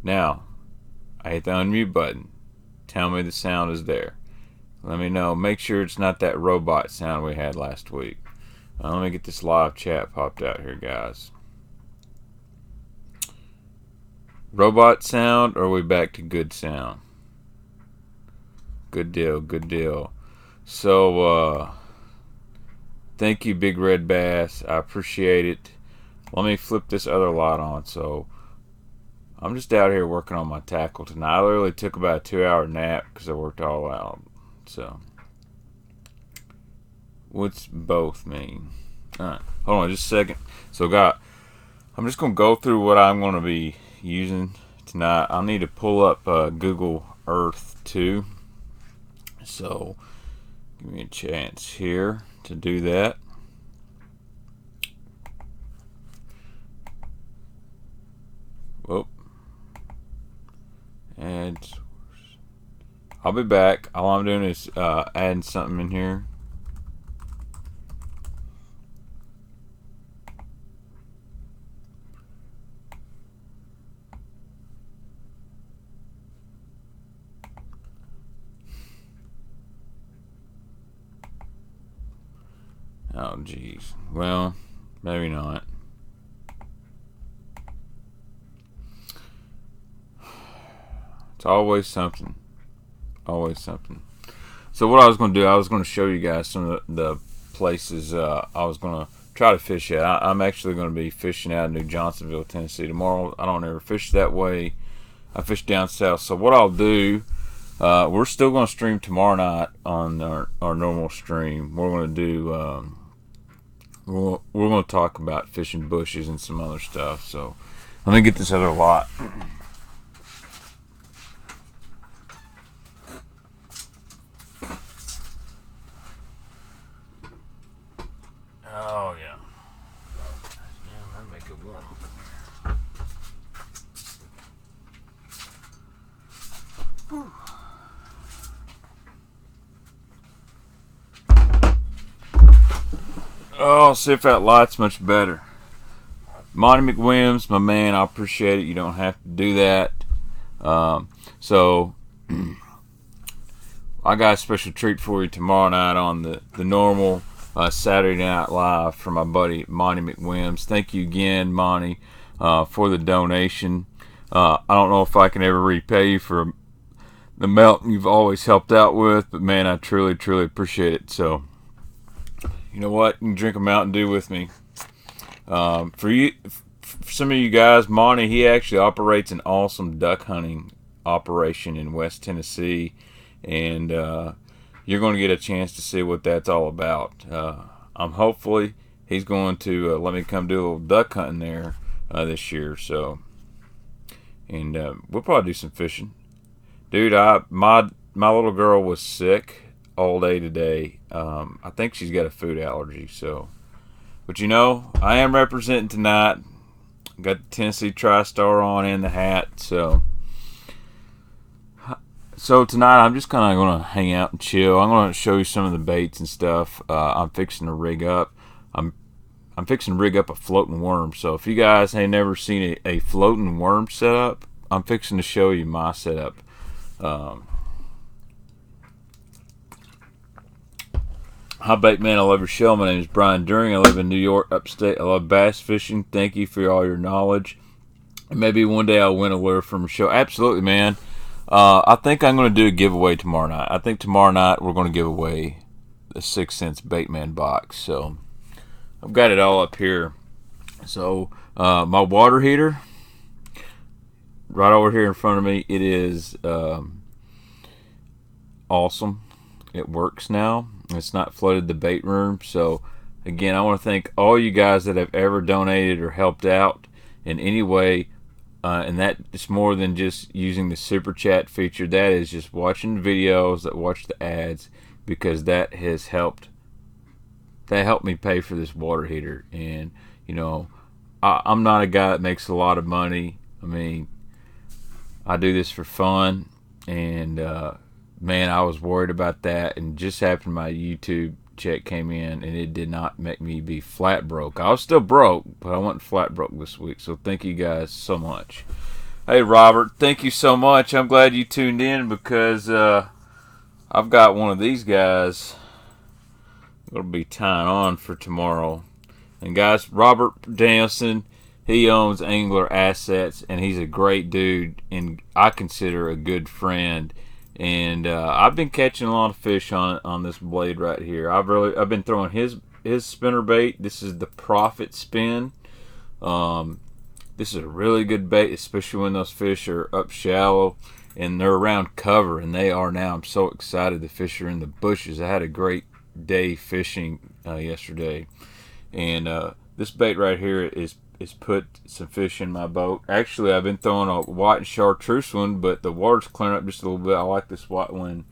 Now, I hit the unmute button. Tell me the sound is there. Let me know. Make sure it's not that robot sound we had last week. Let me get this live chat popped out here, guys. Robot sound, or are we back to good sound? Good deal, good deal. So, thank you, Big Red Bass. I appreciate it. Let me flip this other light on. So, I'm just out here working on my tackle tonight. I literally took about a 2-hour nap because I worked all out. So, what's both mean? Alright, hold on just a second. So, I'm just going to go through what I'm going to be using tonight. I need to pull up Google Earth too. So, give me a chance here to do that. Whoop. And I'll be back. All I'm doing is adding something in here. Oh, geez. Well, maybe not. It's always something. Always something. So what I was going to do, I was going to show you guys some of the places I was going to try to fish at. I'm actually going to be fishing out in New Johnsonville, Tennessee tomorrow. I don't ever fish that way. I fish down south. So what I'll do, we're still going to stream tomorrow night on our normal stream. We're going to do... we're going to talk about fishing bushes and some other stuff. So let me get this other lot. Oh yeah. That make it warm. Whew. Oh, see if that light's much better. Monty McWilliams, my man, I appreciate it. You don't have to do that. So, I got a special treat for you tomorrow night on the normal Saturday Night Live from my buddy Monty McWilliams. Thank you again, Monty, for the donation. I don't know if I can ever repay you for the amount you've always helped out with, but man, I truly, truly appreciate it. So, you know what? You can drink a Mountain Dew with me. For some of you guys, Monty, he actually operates an awesome duck hunting operation in West Tennessee, and you're going to get a chance to see what that's all about. Hopefully he's going to let me come do a little duck hunting there this year. So, and we'll probably do some fishing, dude. My little girl was sick all day today. I think she's got a food allergy. So, but you know, I am representing tonight. Got the Tennessee TriStar on and the hat. So tonight I'm just kind of going to hang out and chill. I'm going to show you some of the baits and stuff I'm fixing to rig up. I'm fixing to rig up a floating worm. So if you guys ain't never seen a floating worm setup, I'm fixing to show you my setup. Hi, Baitman. I love your show. My name is Brian During. I live in New York, upstate. I love bass fishing. Thank you for all your knowledge. And maybe one day I'll win a lure from a show. Absolutely, man. I think I'm going to do a giveaway tomorrow night. I think tomorrow night we're going to give away the 6 cents Baitman Box. So I've got it all up here. So my water heater, right over here in front of me, it is awesome. It works now. It's not flooded the bait room. So again, I want to thank all you guys that have ever donated or helped out in any way. And that is more than just using the super chat feature. That is just watching videos, that watch the ads, because that has helped. That helped me pay for this water heater. And you know, I'm not a guy that makes a lot of money. I mean, I do this for fun, and man, I was worried about that. And just happened, my YouTube check came in, and it did not make me be flat broke. I was still broke, but I wasn't flat broke this week. So thank you guys so much. Hey, Robert, thank you so much. I'm glad you tuned in because I've got one of these guys going to be tying on for tomorrow. And guys, Robert Danielson, he owns Angler Assets, and he's a great dude, and I consider a good friend. And I've been catching a lot of fish on this blade right here. I've been throwing his spinner bait. This is the Profit Spin. This is a really good bait, especially when those fish are up shallow and they're around cover, and they are now. I'm so excited the fish are in the bushes. I had a great day fishing yesterday, and this bait right here is put some fish in my boat. Actually, I've been throwing a white and chartreuse one, but the water's clearing up just a little bit. I like this white one.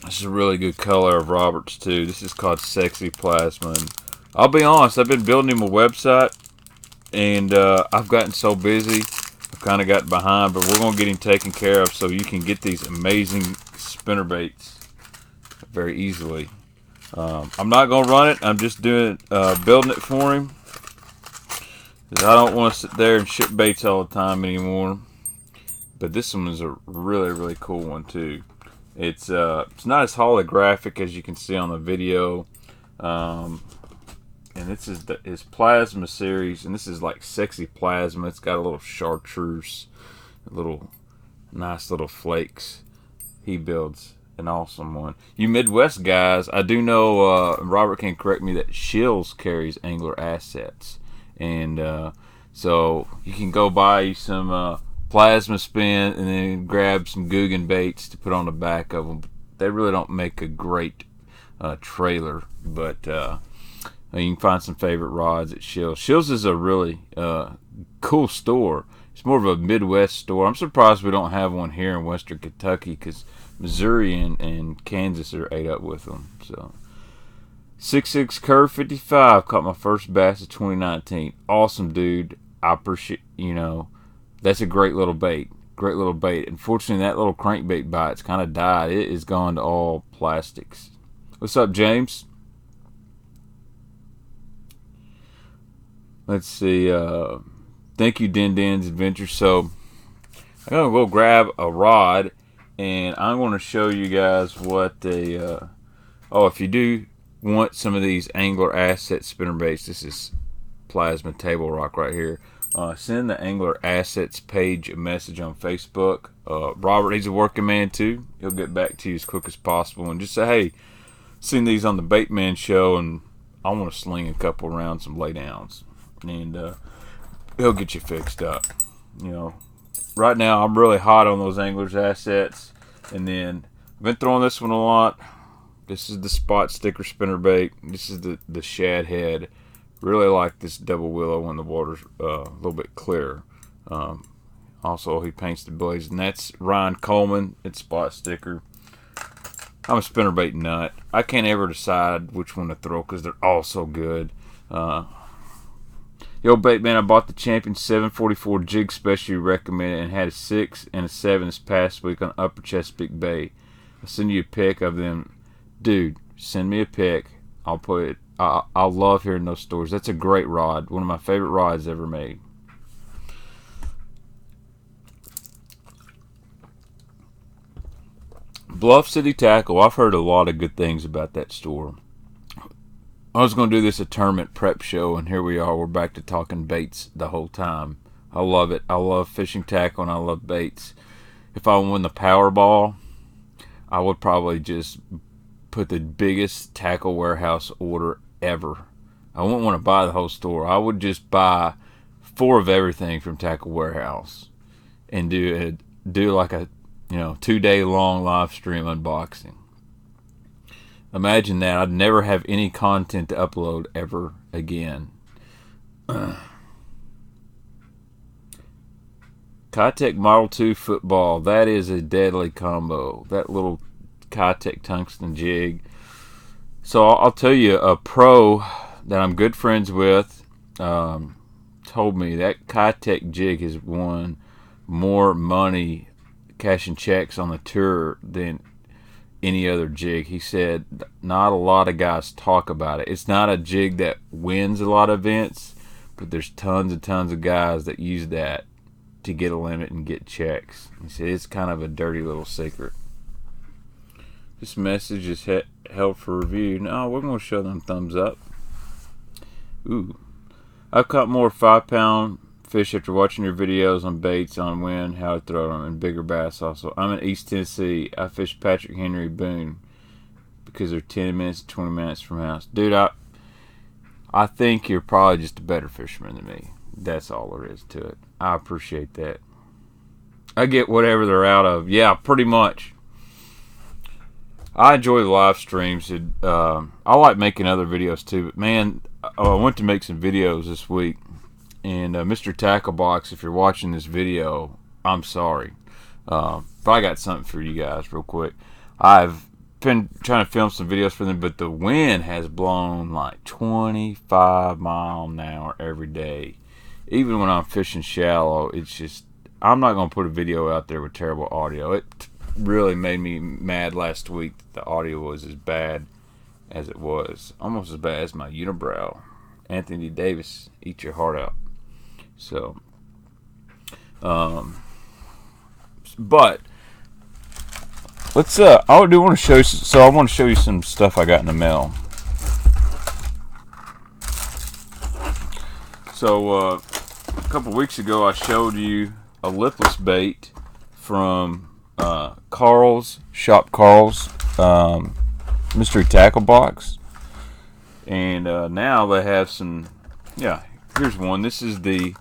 This is a really good color of Robert's too. This is called Sexy Plasma. And I'll be honest, I've been building him a website, and I've gotten so busy, I've kind of got behind, but we're going to get him taken care of so you can get these amazing spinner baits very easily. I'm not going to run it. I'm just building it for him, because I don't want to sit there and ship baits all the time anymore. But this one is a really, really cool one too. It's not as holographic as you can see on the video. And this is his Plasma series, and this is like Sexy Plasma. It's got a little chartreuse, nice little flakes. He builds an awesome one. You Midwest guys, I do know, Robert can correct me, that Shills carries Angler Assets. And so you can go buy some Plasma Spin and then grab some Guggen baits to put on the back of them. They really don't make a great trailer, but you can find some favorite rods at Shills. Shills is a really cool store. It's more of a Midwest store. I'm surprised we don't have one here in Western Kentucky, because Missouri and Kansas are ate up with them. So 6'6" Curve 55 caught my first bass of 2019. Awesome, dude. I appreciate, that's a great little bait. Great little bait. Unfortunately, that little crankbait bite's kind of died. It is gone to all plastics. What's up, James? Let's see. Thank you, Din Din's Adventure. So I'm gonna go grab a rod, and I'm gonna show you guys what if you do want some of these Angler Asset spinner baits, this is Plasma Table Rock right here. Send the Angler Assets page a message on Facebook. Robert, he's a working man too. He'll get back to you as quick as possible, and just say, hey, seen these on the Baitman show, and I want to sling a couple around some laydowns. And he'll get you fixed up. Right now I'm really hot on those Anglers Assets, and then I've been throwing this one a lot. This is the Spot Sticker spinner bait. This is the Shad Head. Really like this Double Willow when the water's a little bit clearer. Also, he paints the blades, and that's Ryan Coleman. It's Spot Sticker. I'm a spinnerbait nut. I can't ever decide which one to throw because they're all so good. Yo, Baitman, I bought the Champion 744 jig special you recommended, and had a 6 and a 7 this past week on Upper Chesapeake Bay. I'll send you a pic of them. Dude, send me a pic. I'll put it. I love hearing those stories. That's a great rod. One of my favorite rods ever made. Bluff City Tackle. I've heard a lot of good things about that store. I was going to do this a tournament prep show, and here we are. We're back to talking baits the whole time. I love it. I love fishing tackle, and I love baits. If I won the Powerball, I would probably just put the biggest tackle warehouse order ever. I wouldn't want to buy the whole store. I would just buy 4 of everything from Tackle Warehouse and do like a 2-day long live stream unboxing. Imagine that. I'd never have any content to upload ever again. Kitech Model 2 football. That is a deadly combo. That little Kitech tungsten jig. So I'll tell you, a pro that I'm good friends with told me that Kitech jig has won more money cashing checks on the tour than any other jig. He said not a lot of guys talk about it. It's not a jig that wins a lot of events, but there's tons and tons of guys that use that to get a limit and get checks. He said it's kind of a dirty little secret. This message is held for review. No, we're going to show them thumbs up. Ooh. I've caught more 5-pound fish after watching your videos on baits, on wind, how to throw them, and bigger bass also. I'm in East Tennessee. I fish Patrick Henry Boone because they're 10 minutes to 20 minutes from house. Dude, I think you're probably just a better fisherman than me. That's all there is to it. I appreciate that. I get whatever they're out of. Yeah, pretty much. I enjoy the live streams. I like making other videos too, but man, I went to make some videos this week, and Mr. Tackle Box, if you're watching this video, I'm sorry, but I got something for you guys real quick. I've been trying to film some videos for them, but the wind has blown like 25 miles an hour every day. Even when I'm fishing shallow, it's just, I'm not going to put a video out there with terrible audio. It really made me mad last week that the audio was as bad as it was. Almost as bad as my unibrow. Anthony Davis, eat your heart out. So, but let's, I do want to show you, so I want to show you some stuff I got in the mail. So, a couple weeks ago, I showed you a lipless bait from Carl's, Shop Carl's, Mystery Tackle Box. And now they have some, yeah, here's one. This is the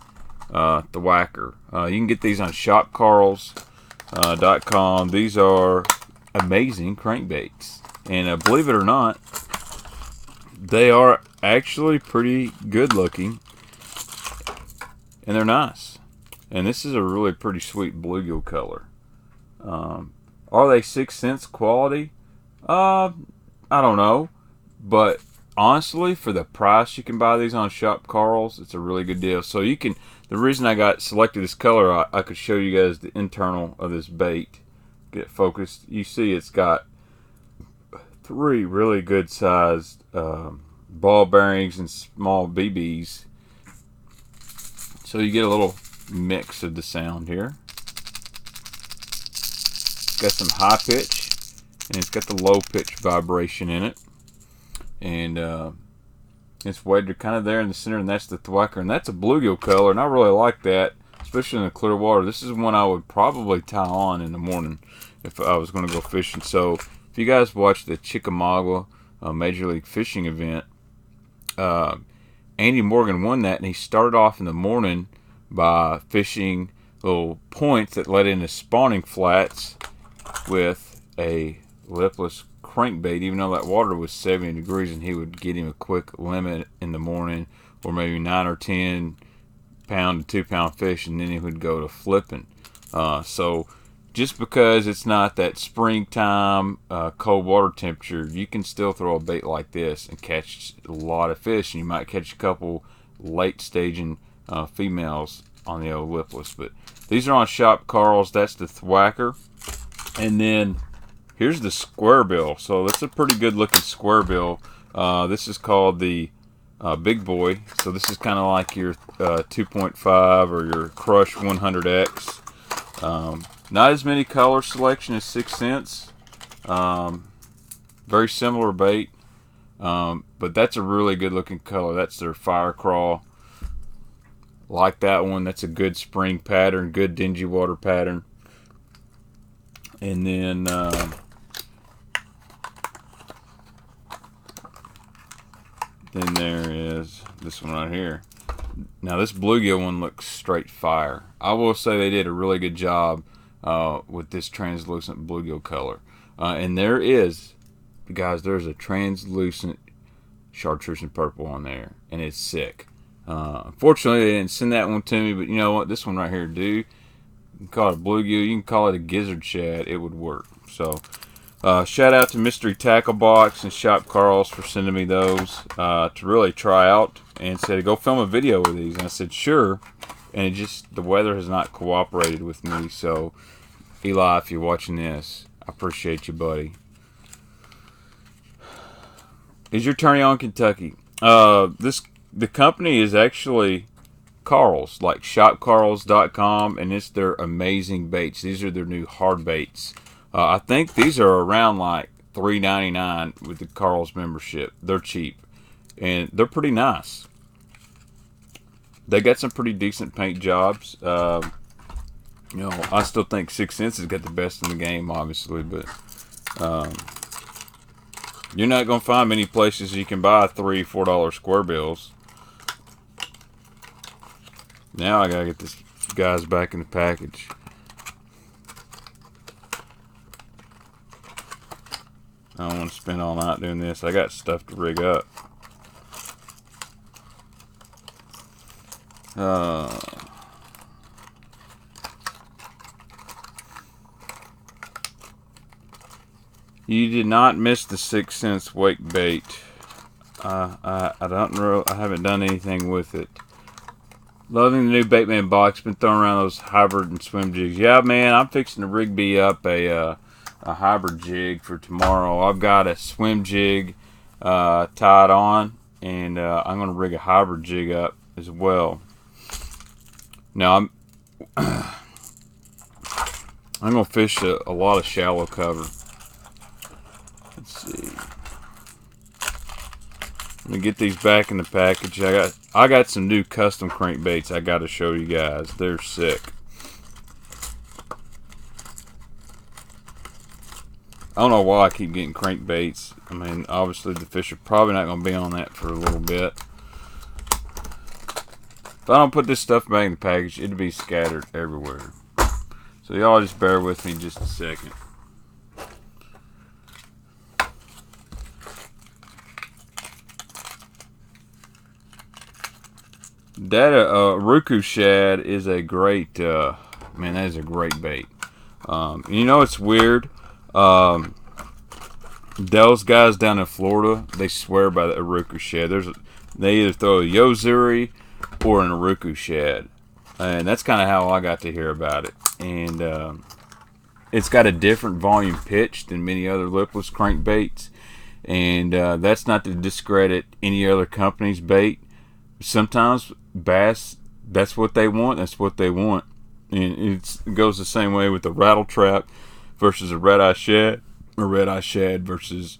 whacker. You can get these on shopcarls.com. These are amazing crankbaits. And believe it or not, they are actually pretty good looking. And they're nice. And this is a really pretty sweet bluegill color. Are they 6 cents quality? I don't know. But honestly, for the price you can buy these on Shop Carl's, it's a really good deal. So you can, the reason I got selected this color, I could show you guys the internal of this bait. Get focused. You see it's got 3 really good sized ball bearings and small BBs. So you get a little mix of the sound here. Got some high pitch, and it's got the low pitch vibration in it. And it's wedged kind of there in the center, and that's the thwacker. And that's a bluegill color, and I really like that, especially in the clear water. This is one I would probably tie on in the morning if I was going to go fishing. So if you guys watch the Chickamauga Major League Fishing event, Andy Morgan won that, and he started off in the morning by fishing little points that led into spawning flats with a lipless crankbait, even though that water was 70 degrees, and he would get him a quick limit in the morning, or maybe 9 or 10 pound to 2 pound fish, and then he would go to flipping. So just because it's not that springtime cold water temperature, you can still throw a bait like this and catch a lot of fish, and you might catch a couple late staging females on the old lipless. But these are on Shop Carl's. That's the thwacker. And then here's the square bill. So that's a pretty good looking square bill. This is called the Big Boy. So this is kind of like your 2.5 or your Crush 100X. Not as many color selection as 6 cents. Very similar bait. But that's a really good looking color. That's their Fire Crawl. Like that one. That's a good spring pattern. Good dingy water pattern. And then there is this one right here. Now this bluegill one looks straight fire. I will say they did a really good job with this translucent bluegill color. And there is, guys, there's a translucent chartreuse and purple on there, and it's sick. Unfortunately, they didn't send that one to me, but you know what? This one right here, dude. You can call it a bluegill. You can call it a gizzard shad. It would work. So, shout out to Mystery Tackle Box and Shop Carl's for sending me those to really try out, and said, go film a video with these. And I said, sure. And it just, the weather has not cooperated with me. So, Eli, if you're watching this, I appreciate you, buddy. Is your tourney on Kentucky? The company is actually Carls, like shopcarls.com, and it's their amazing baits. These are their new hard baits. I think these are around like $3.99 with the Carls membership. They're cheap, and they're pretty nice. They got some pretty decent paint jobs. I still think 6 Cents has got the best in the game, obviously, but you're not going to find many places you can buy $3, $4 square bills. Now I got to get this guys back in the package. I don't want to spend all night doing this. I got stuff to rig up. You did not miss the 6 Cents wake bait. I don't know. I haven't done anything with it. Loving the new Baitman Box. Been throwing around those hybrid and swim jigs. Yeah, man, I'm fixing to rig B up a hybrid jig for tomorrow. I've got a swim jig tied on, and I'm going to rig a hybrid jig up as well. Now, I'm going to fish a lot of shallow cover. Let's see. Let me get these back in the package. I got some new custom crankbaits I got to show you guys. They're sick. I don't know why I keep getting crankbaits. I mean, obviously the fish are probably not going to be on that for a little bit. If I don't put this stuff back in the package, it'll be scattered everywhere. So y'all just bear with me just a second. That Roku shad is a great, man, that is a great bait. It's weird. Those guys down in Florida, they swear by the Roku shad. They either throw a Yozuri or an Uruku shad, and that's kind of how I got to hear about it. And it's got a different volume pitch than many other lipless crankbaits, and that's not to discredit any other company's bait. Sometimes bass, that's what they want. That's what they want, and it goes the same way with the rattle trap versus a red-eye shad, or red-eye shad versus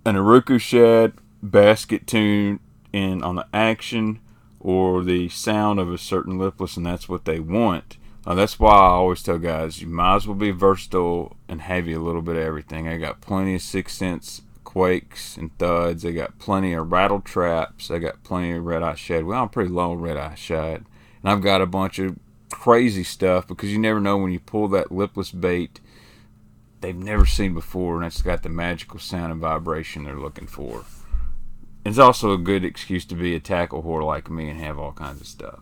an Uruku shad, basket tune in on the action or the sound of a certain lipless, and that's what they want. That's why I always tell guys, you might as well be versatile and have you a little bit of everything. I got plenty of 6 Cents quakes and thuds. I got plenty of rattle traps. I got plenty of red-eye shad. Well, I'm pretty low red-eye shad. And I've got a bunch of crazy stuff, because you never know when you pull that lipless bait they've never seen before, and it's got the magical sound and vibration they're looking for. It's also a good excuse to be a tackle whore like me and have all kinds of stuff.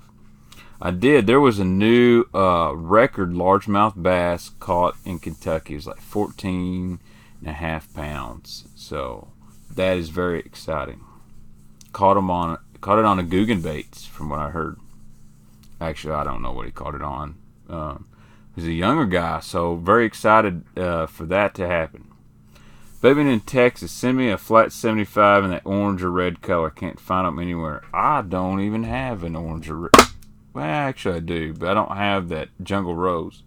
There was a new record largemouth bass caught in Kentucky. It was like 14.5 pounds. So that is very exciting. Caught it on a Guggen baits, from what I heard. Actually, I don't know what he caught it on. He's a younger guy, so very excited for that to happen. Baitman in Texas, send me a flat 75 in that orange or red color. Can't find them anywhere. I don't even have an orange or red. Well, actually I do, but I don't have that jungle rose.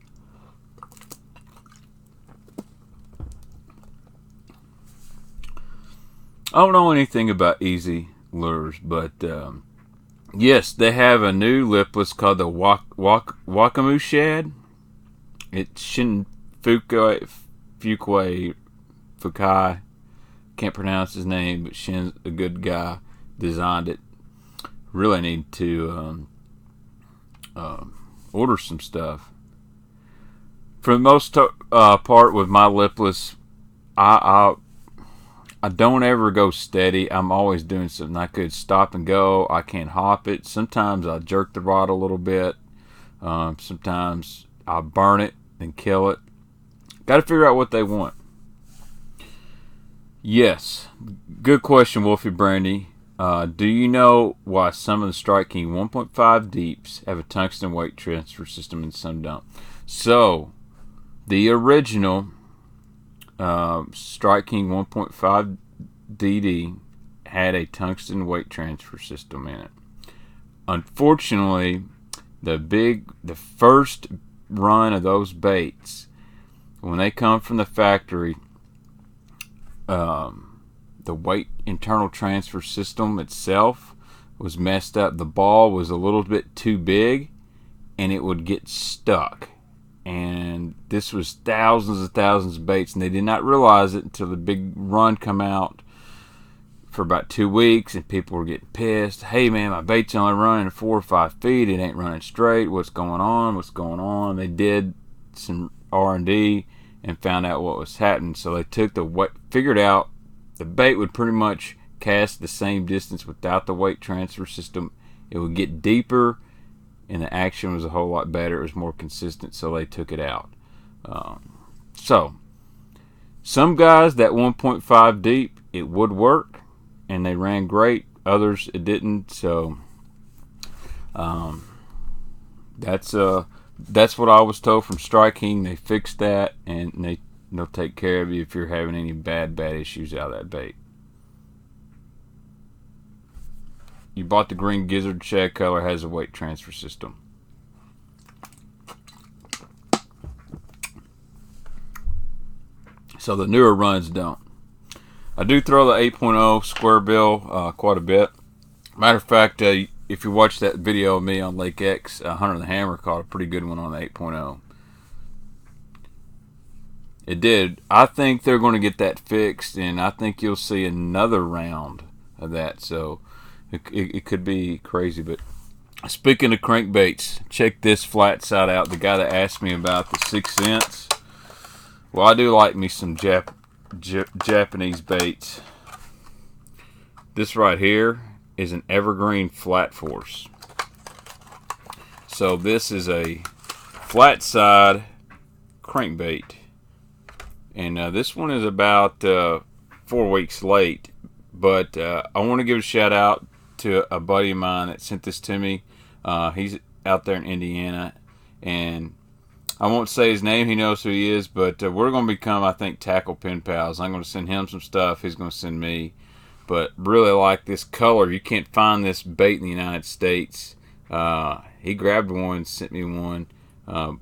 I don't know anything about Easy Lures, but yes, they have a new lipless called the Wakamu shad. It's Fukai. Can't pronounce his name, but Shin's a good guy. Designed it. Really need to order some stuff. For the most part with my lipless, I don't ever go steady. I'm always doing something. I could stop and go. I can't hop it. Sometimes I jerk the rod a little bit. Sometimes I burn it and kill it. Got to figure out what they want. Yes, good question, Wolfie Brandy. Do you know why some of the Strike King 1.5 deeps have a tungsten weight transfer system and some don't? So, the original Strike King 1.5 DD had a tungsten weight transfer system in it. unfortunately, the first run of those baits, when they come from the factory, the weight internal transfer system itself was messed up. The ball was a little bit too big, and it would get stuck. And this was thousands and thousands of baits, and they did not realize it until the big run come out for about 2 weeks, and people were getting pissed. Hey man, my bait's only running 4 or 5 feet. It ain't running straight. What's going on? What's going on? They did some R&D and found out what was happening. So they took figured out the bait would pretty much cast the same distance without the weight transfer system. It would get deeper, and the action was a whole lot better. It was more consistent, so they took it out. So some guys, that 1.5 deep, it would work, and they ran great. Others, it didn't. So that's what I was told from Strike King. They fixed that, and they'll take care of you if you're having any bad issues out of that bait. You bought the green gizzard shad color, has a weight transfer system. So the newer runs don't. I do throw the 8.0 square bill quite a bit. Matter of fact, if you watch that video of me on Lake X, Hunter the Hammer caught a pretty good one on the 8.0. It did. I think they're going to get that fixed, and I think you'll see another round of that. So it could be crazy. But speaking of crankbaits, check this flat side out. The guy that asked me about the 6 cents. Well, I do like me some Japanese baits. This right here is an evergreen flat force. So this is a flat side crankbait. And this one is about 4 weeks late. But I want to give a shout out to a buddy of mine that sent this to me. He's out there in Indiana, and I won't say his name. He knows who he is, but we're going to become, I think, tackle pen pals. I'm going to send him some stuff. He's going to send me. But really like this color. You can't find this bait in the United States. He grabbed one, sent me one.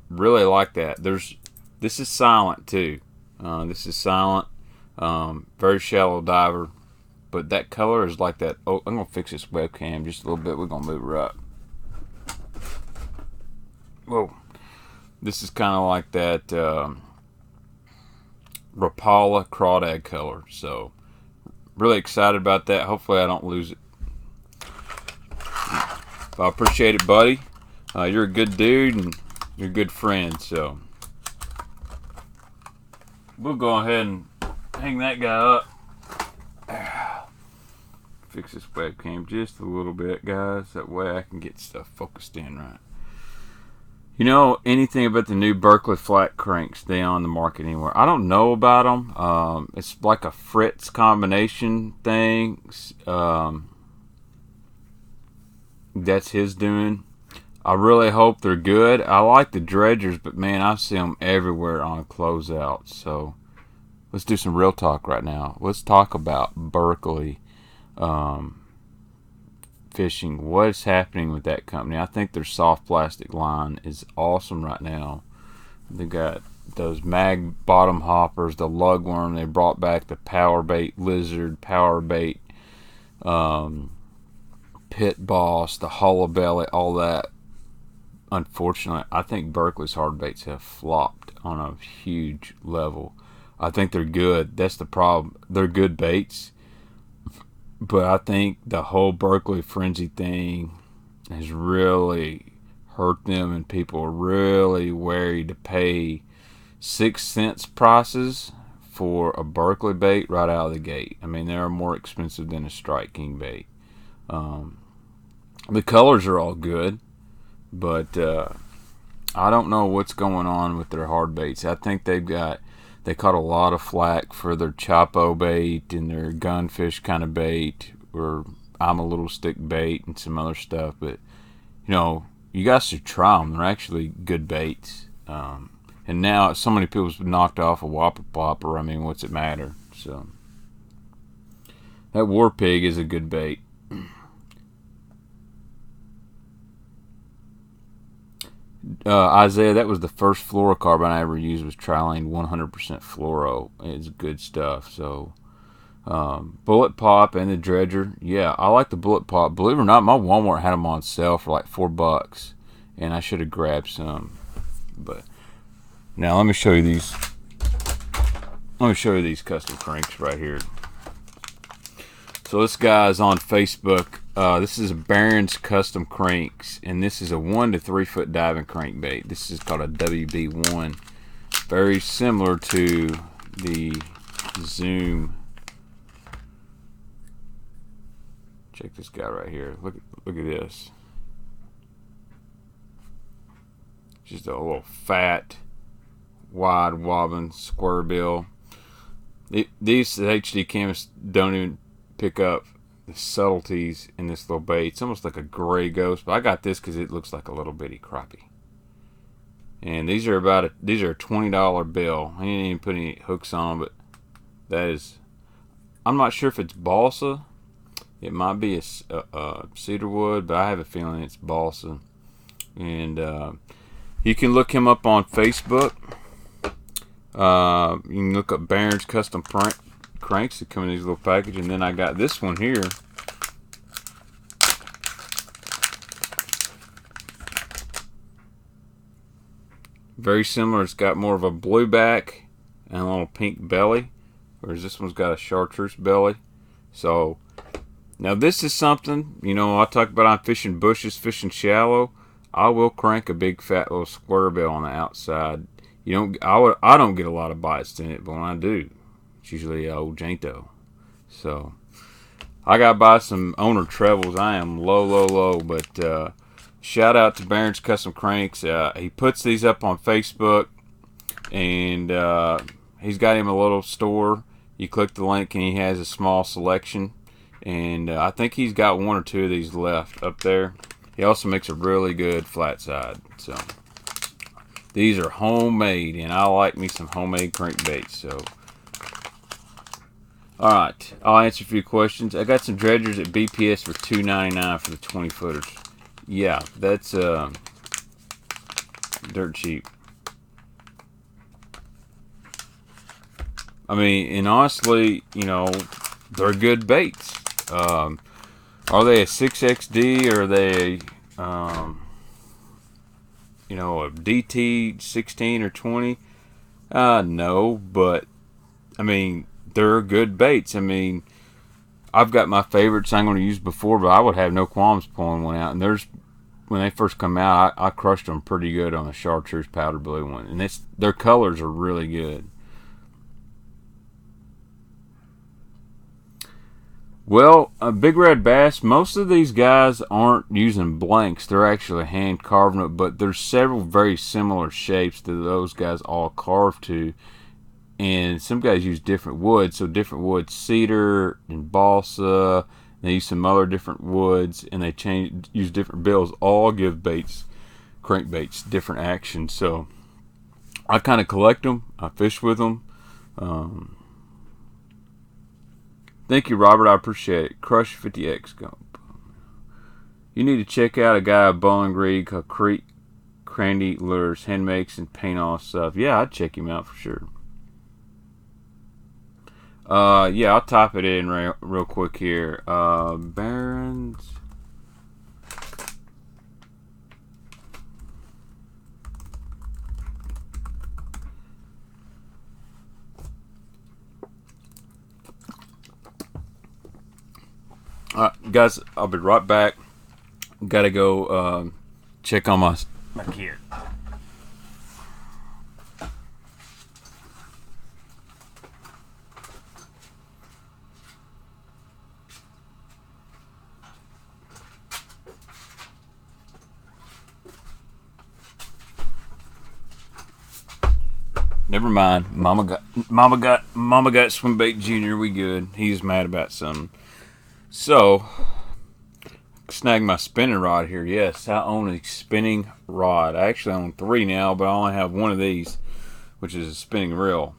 Really like that. This is silent too. This is silent. Very shallow diver. But that color is like that. Oh, I'm going to fix this webcam just a little bit. We're going to move her up. Whoa. This is kind of like that Rapala crawdad color. So, really excited about that. Hopefully I don't lose it. But I appreciate it, buddy. You're a good dude, and you're a good friend. So, we'll go ahead and hang that guy up. Fix this webcam just a little bit, guys. That way I can get stuff focused in right. You know anything about the new Berkeley flat cranks? They on the market anywhere? I don't know about them. It's like a Fritz combination thing. That's his doing. I really hope they're good. I like the dredgers, but man, I see them everywhere on closeouts. So let's do some real talk right now. Let's talk about Berkeley Fishing. What's happening with that company? I think their soft plastic line is awesome right now. They got those mag bottom hoppers, the lugworm. They brought back the power bait lizard, power bait pit boss, the hollow belly, all that. Unfortunately, I think Berkeley's hard baits have flopped on a huge level. I think they're good. That's the problem. They're good baits. But I think the whole Berkeley frenzy thing has really hurt them, and people are really wary to pay 6 cents prices for a Berkeley bait right out of the gate. I mean, they're more expensive than a Strike King bait. The colors are all good, but I don't know what's going on with their hard baits. I think they caught a lot of flack for their Chapo bait and their gunfish kind of bait, or I'm a little stick bait and some other stuff. But you know, you guys should try them. They're actually good baits. And now so many people's knocked off a Whopper Plopper. I mean, what's it matter? So that War Pig is a good bait. Isaiah, that was the first fluorocarbon I ever used, was Trilane 100% fluoro. It's good stuff. So, Bullet Pop and the Dredger. Yeah, I like the Bullet Pop. Believe it or not, my Walmart had them on sale for like $4, and I should have grabbed some. But now let me show you these. Let me show you these custom cranks right here. So this guy's on Facebook. This is Barron's Custom Cranks, and this is a 1 to 3 foot diving crankbait. This is called a WB1. Very similar to the Zoom. Check this guy right here. Look at this. Just a little fat, wide wobbling square bill. These HD cameras don't even pick up the subtleties in this little bait. It's almost like a gray ghost, but I got this because it looks like a little bitty crappie. And these are a $20 bill. I didn't even put any hooks on them, but that is, I'm not sure if it's balsa. It might be a cedar wood, but I have a feeling it's balsa. And you can look him up on Facebook. You can look up Barron's Custom Cranks that come in these little packages. And then I got this one here. Very similar. It's got more of a blue back and a little pink belly, whereas this one's got a chartreuse belly. So now this is something, you know, I talk about I'm fishing bushes, fishing shallow. I will crank a big fat little square bill on the outside. I don't get a lot of bites in it, but when I do, it's usually an old Jainto. So I got by some owner trebles. I am low, but shout out to Barron's Custom Cranks. He puts these up on Facebook, and he's got him a little store. You click the link, and he has a small selection. And I think he's got 1 or 2 of these left up there. He also makes a really good flat side. So these are homemade, and I like me some homemade crankbaits. So, all right, I'll answer a few questions. I got some dredgers at BPS for $2.99 for the 20 footers. Yeah, that's dirt cheap. I mean, and honestly, you know, they're good baits. Are they a 6XD, or are they, you know, a DT 16 or 20? No, but I mean, they're good baits. I mean, I've got my favorites I'm going to use before, but I would have no qualms pulling one out. And when they first come out, I crushed them pretty good on the chartreuse powder blue one, and their colors are really good. Well, a big red bass, most of these guys aren't using blanks. They're actually hand carving it, but there's several very similar shapes that those guys all carve to. And some guys use different woods, so different woods, cedar and balsa. They use some other different woods, and they use different bills. All give crankbaits, different actions. So I kind of collect them. I fish with them. Thank you, Robert. I appreciate it. Crush 50X. You need to check out a guy at Bowling Green called Crandy Lures, hand makes and paint all stuff. Yeah, I'd check him out for sure. Yeah, I'll type it in real quick here. Barron's. Alright, guys, I'll be right back. Gotta go check on my gear. Never mind. Mama got Swimbait Junior. We good. He's mad about something. So, snag my spinning rod here. Yes, I own a spinning rod. I actually own 3 now, but I only have one of these, which is a spinning reel.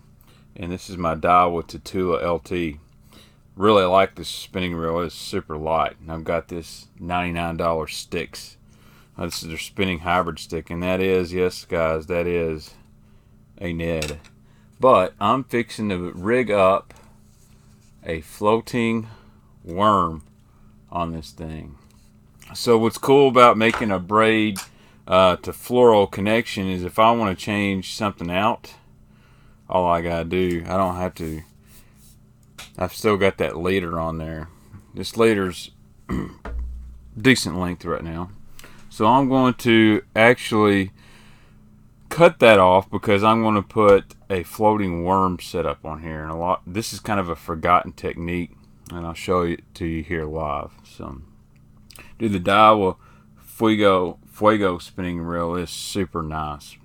And this is my Daiwa Tatula LT. Really like this spinning reel. It's super light. And I've got this $99 Stix This is their spinning hybrid stick, and that is, yes guys, that is a Ned. But I'm fixing to rig up a floating worm on this thing. So what's cool about making a braid to fluoro connection is if I want to change something out, all I gotta do, I don't have to, I've still got that leader on there. This leader's decent length right now. So I'm going to actually cut that off because I'm going to put a floating worm setup on here. And this is kind of a forgotten technique, and I'll show it to you here live. So do the Daiwa Fuego spinning reel is super nice.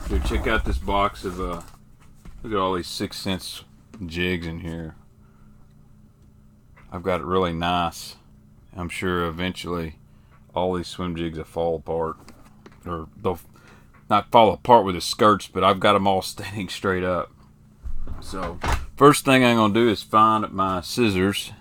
Dude, check out this box of look at all these 6-cent jigs in here. I've got it really nice. I'm sure eventually all these swim jigs will fall apart, or they'll not fall apart with the skirts, but I've got them all standing straight up. So first thing I'm gonna do is find my scissors.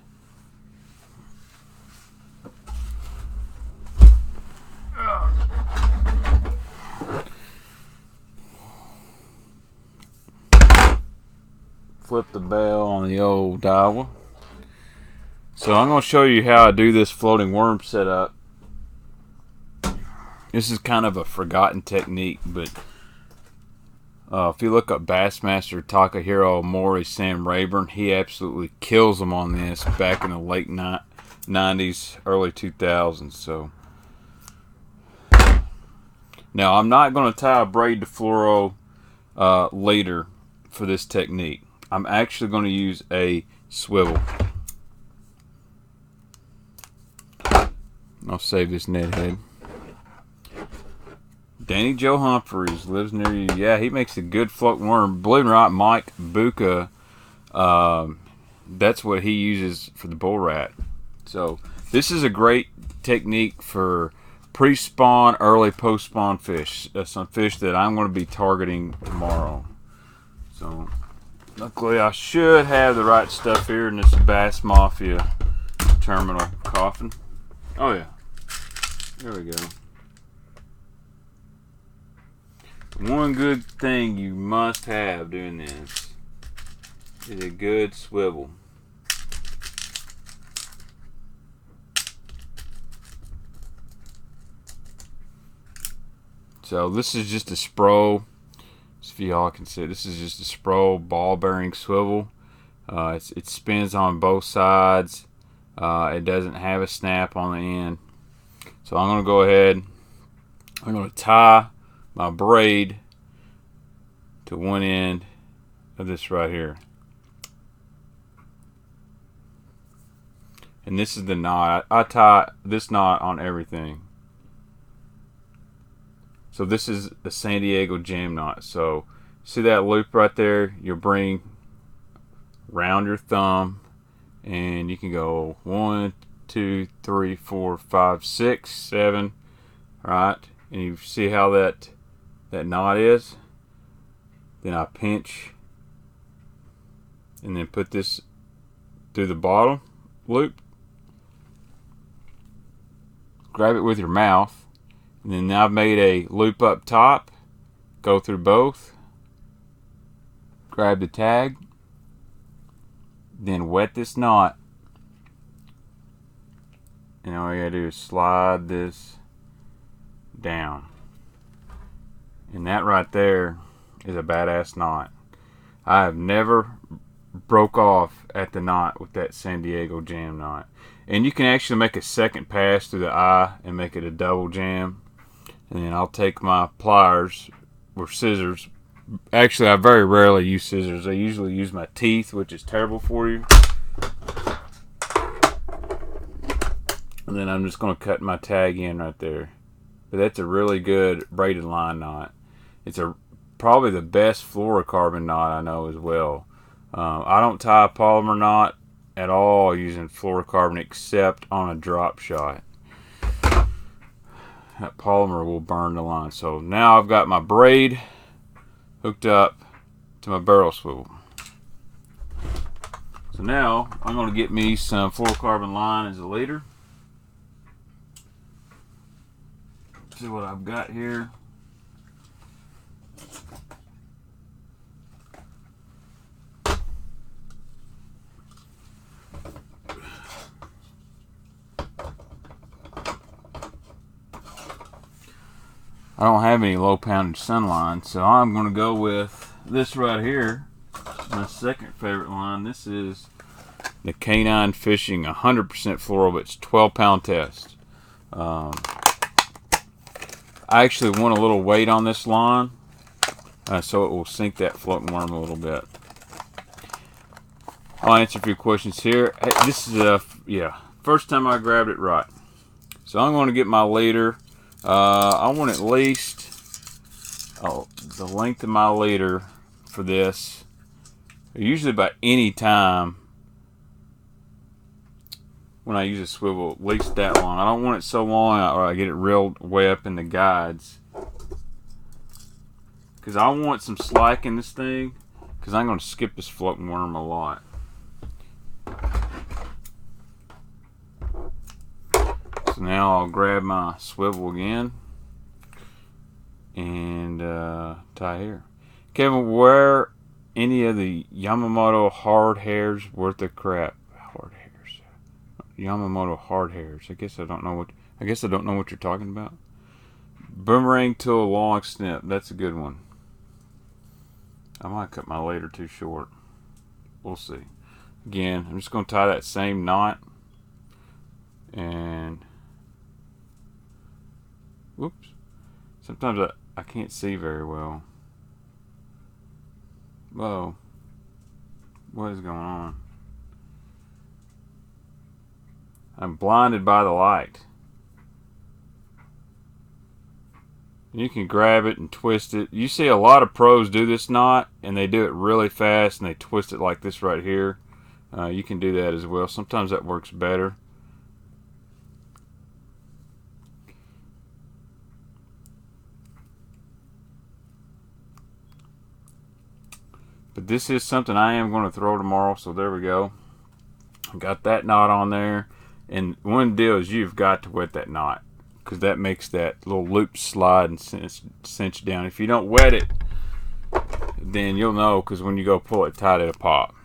Flip the bell on the old Daiwa. So I'm going to show you how I do this floating worm setup. This is kind of a forgotten technique, but if you look up Bassmaster Takahiro Mori Sam Rayburn, he absolutely kills them on this back in the late 90s, early 2000s. So now I'm not going to tie a braid to fluoro later for this technique. I'm actually going to use a swivel. I'll save this net head. Danny Joe Humphreys lives near you. Yeah, he makes a good float worm. Believe it or not, Mike Buka, that's what he uses for the bull rat. So this is a great technique for pre-spawn, early post-spawn fish. Some fish that I'm going to be targeting tomorrow. So luckily I should have the right stuff here in this Bass Mafia terminal coffin. Oh yeah, there we go. One good thing you must have doing this is a good swivel. So this is just a Spro. If y'all can see, this is just a Spro ball bearing swivel. It spins on both sides. It doesn't have a snap on the end. So I'm going to go ahead. I'm going to tie my braid to one end of this right here. And this is the knot. I tie this knot on everything. So this is a San Diego jam knot. So see that loop right there? You'll bring round your thumb and you can go 1, 2, 3, 4, 5, 6, 7. Right? And you see how that knot is? Then I pinch and then put this through the bottom loop. Grab it with your mouth. And then I've made a loop up top, go through both, grab the tag, then wet this knot, and all you gotta do is slide this down. And that right there is a badass knot. I have never broke off at the knot with that San Diego jam knot. And you can actually make a second pass through the eye and make it a double jam. And then I'll take my pliers or scissors. Actually, I very rarely use scissors. I usually use my teeth, which is terrible for you. And then I'm just going to cut my tag in right there. But that's a really good braided line knot. It's probably the best fluorocarbon knot I know as well. I don't tie a polymer knot at all using fluorocarbon except on a drop shot. That polymer will burn the line. So now I've got my braid hooked up to my barrel swivel. So now I'm going to get me some fluorocarbon line as a leader. See what I've got here. I don't have any low poundage sunline, so I'm going to go with this right here. My second favorite line. This is the Canine Fishing 100% fluoro, but it's 12-pound test. I actually want a little weight on this line, so it will sink that floating worm a little bit. I'll answer a few questions here. Hey, this is first time I grabbed it right. So I'm going to get my leader. I want at least the length of my leader for this. Usually about any time when I use a swivel, at least that long. I don't want it so long or I get it reeled way up in the guides. Because I want some slack in this thing, because I'm going to skip this floating worm a lot. So now I'll grab my swivel again and tie here. Kevin, where any of the Yamamoto hard hairs worth of crap? Hard hairs. Yamamoto hard hairs. I guess I don't know what you're talking about. Boomerang to a long snip. That's a good one. I might cut my leader too short. We'll see. Again, I'm just going to tie that same knot. And whoops. Sometimes I can't see very well. Whoa. What is going on? I'm blinded by the light. You can grab it and twist it. You see a lot of pros do this knot, and they do it really fast, and they twist it like this right here. You can do that as well. Sometimes that works better. But this is something I am going to throw tomorrow, so there we go. Got that knot on there. And one deal is you've got to wet that knot, because that makes that little loop slide and cinch down. If you don't wet it, then you'll know, because when you go pull it tight, it'll pop.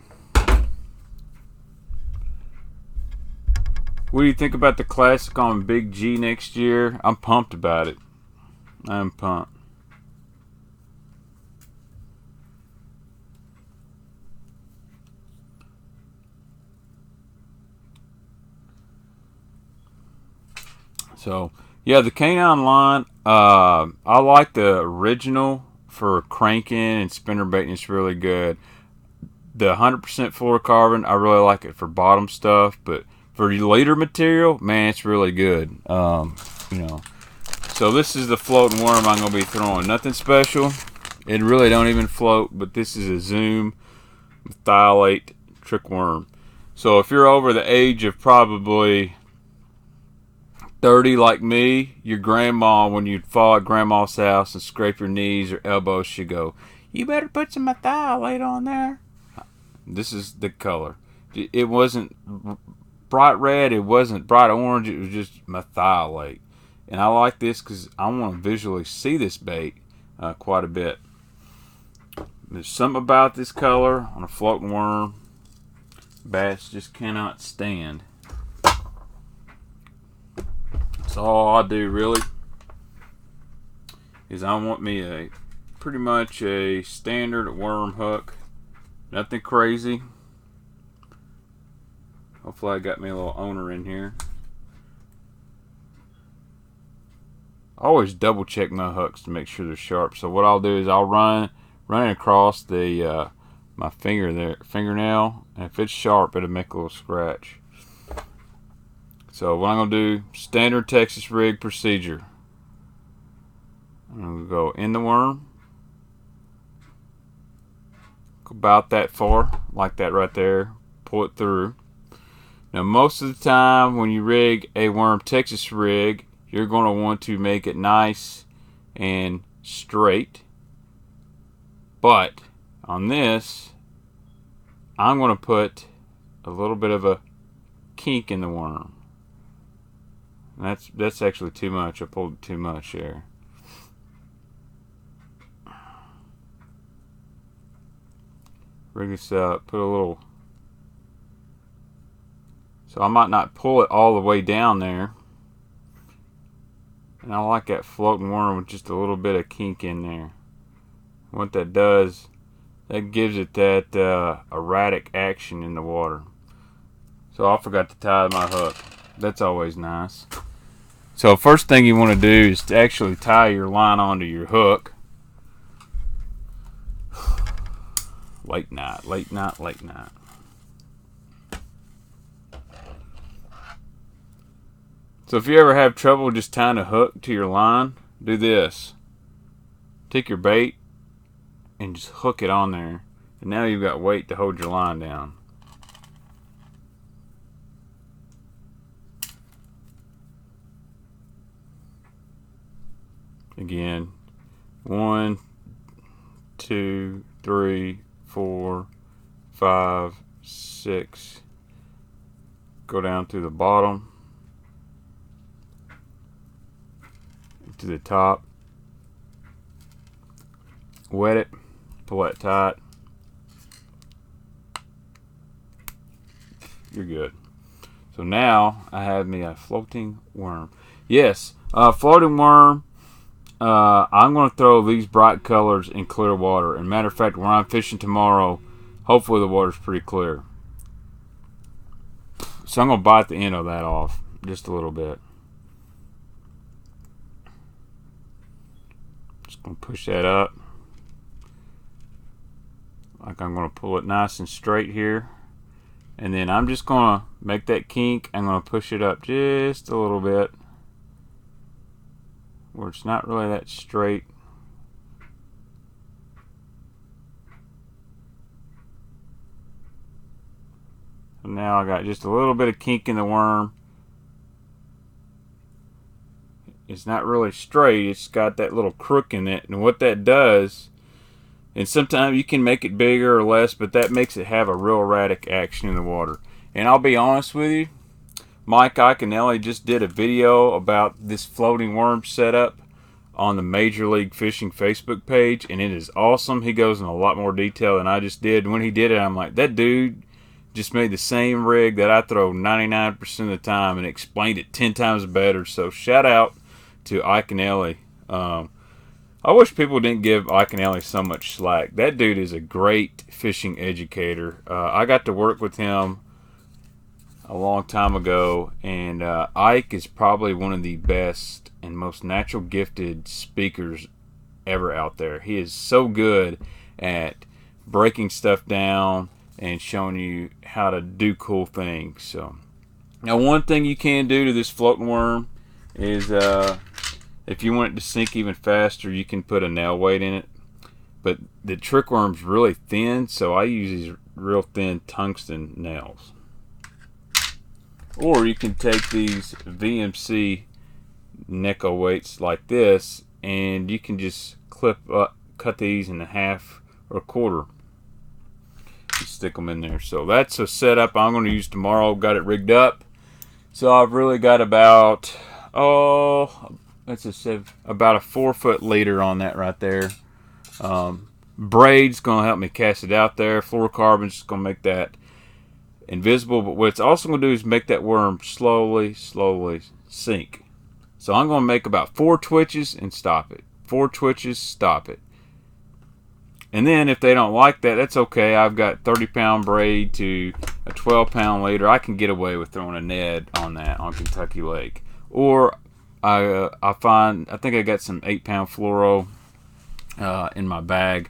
What do you think about the Classic on Big G next year? I'm pumped about it. I'm pumped. So, yeah, the Canine line, I like the original for cranking and spinnerbaiting. It's really good. The 100% fluorocarbon, I really like it for bottom stuff, but for leader material, man, it's really good. So this is the floating worm I'm going to be throwing. Nothing special. It really don't even float, but this is a Zoom methylate trick worm. So if you're over the age of probably 30 like me, your grandma, when you'd fall at grandma's house and scrape your knees or elbows, she'd go, "You better put some methylate on there." This is the color. It wasn't bright red, it wasn't bright orange, it was just methylate. And I like this because I want to visually see this bait quite a bit. There's something about this color on a floating worm bass just cannot stand. So all I do really is I want me pretty much a standard worm hook. Nothing crazy. Hopefully I got me a little owner in here. I always double check my hooks to make sure they're sharp. So what I'll do is I'll run it across the my fingernail, and if it's sharp, it'll make a little scratch. So what I'm going to do, standard Texas rig procedure. I'm going to go in the worm. About that far, like that right there. Pull it through. Now most of the time when you rig a worm Texas rig, you're going to want to make it nice and straight. But on this, I'm going to put a little bit of a kink in the worm. And that's actually too much. I pulled too much there. Rig this up, put a little, so I might not pull it all the way down there. And I like that floating worm with just a little bit of kink in there. What that does, that gives it that erratic action in the water. So I forgot to tie my hook. That's always nice. So first thing you want to do is to actually tie your line onto your hook. Late night, late night, late night. So if you ever have trouble just tying a hook to your line, do this. Take your bait and just hook it on there. And now you've got weight to hold your line down. Again, 1, 2, 3, 4, 5, 6. Go down to the bottom, to the top. Wet it, pull that tight. You're good. So now I have me a floating worm. Yes, floating worm. I'm going to throw these bright colors in clear water. And matter of fact, when I'm fishing tomorrow, hopefully the water's pretty clear. So I'm going to bite the end of that off just a little bit. Just going to push that up. Like I'm going to pull it nice and straight here. And then I'm just going to make that kink. I'm going to push it up just a little bit, where it's not really that straight. And now I got just a little bit of kink in the worm. It's not really straight, it's got that little crook in it. And what that does, and sometimes you can make it bigger or less, but that makes it have a real erratic action in the water. And I'll be honest with you, Mike Iaconelli just did a video about this floating worm setup on the Major League Fishing Facebook page, and it is awesome. He goes in a lot more detail than I just did. When he did it, I'm like, that dude just made the same rig that I throw 99% of the time and explained it 10 times better. So shout out to Iaconelli. I wish people didn't give Iaconelli so much slack. That dude is a great fishing educator. I got to work with him a long time ago, and Ike is probably one of the best and most natural gifted speakers ever out there. He is so good at breaking stuff down and showing you how to do cool things. So now, one thing you can do to this floating worm is if you want it to sink even faster, you can put a nail weight in it. But the trick worm's really thin, so I use these real thin tungsten nails. Or you can take these VMC Neko weights like this, and you can just cut these in a half or a quarter. Just stick them in there. So that's a setup I'm going to use tomorrow. Got it rigged up. So I've really got about about a 4-foot leader on that right there. Braid's going to help me cast it out there. Fluorocarbon's just going to make that invisible, but what it's also going to do is make that worm slowly sink. So I'm going to make about 4 twitches and stop it. 4 twitches, stop it. And then if they don't like that, that's okay. I've got 30-pound braid to a 12-pound leader. I can get away with throwing a Ned on that on Kentucky Lake. Or I think I got some 8-pound fluoro in my bag.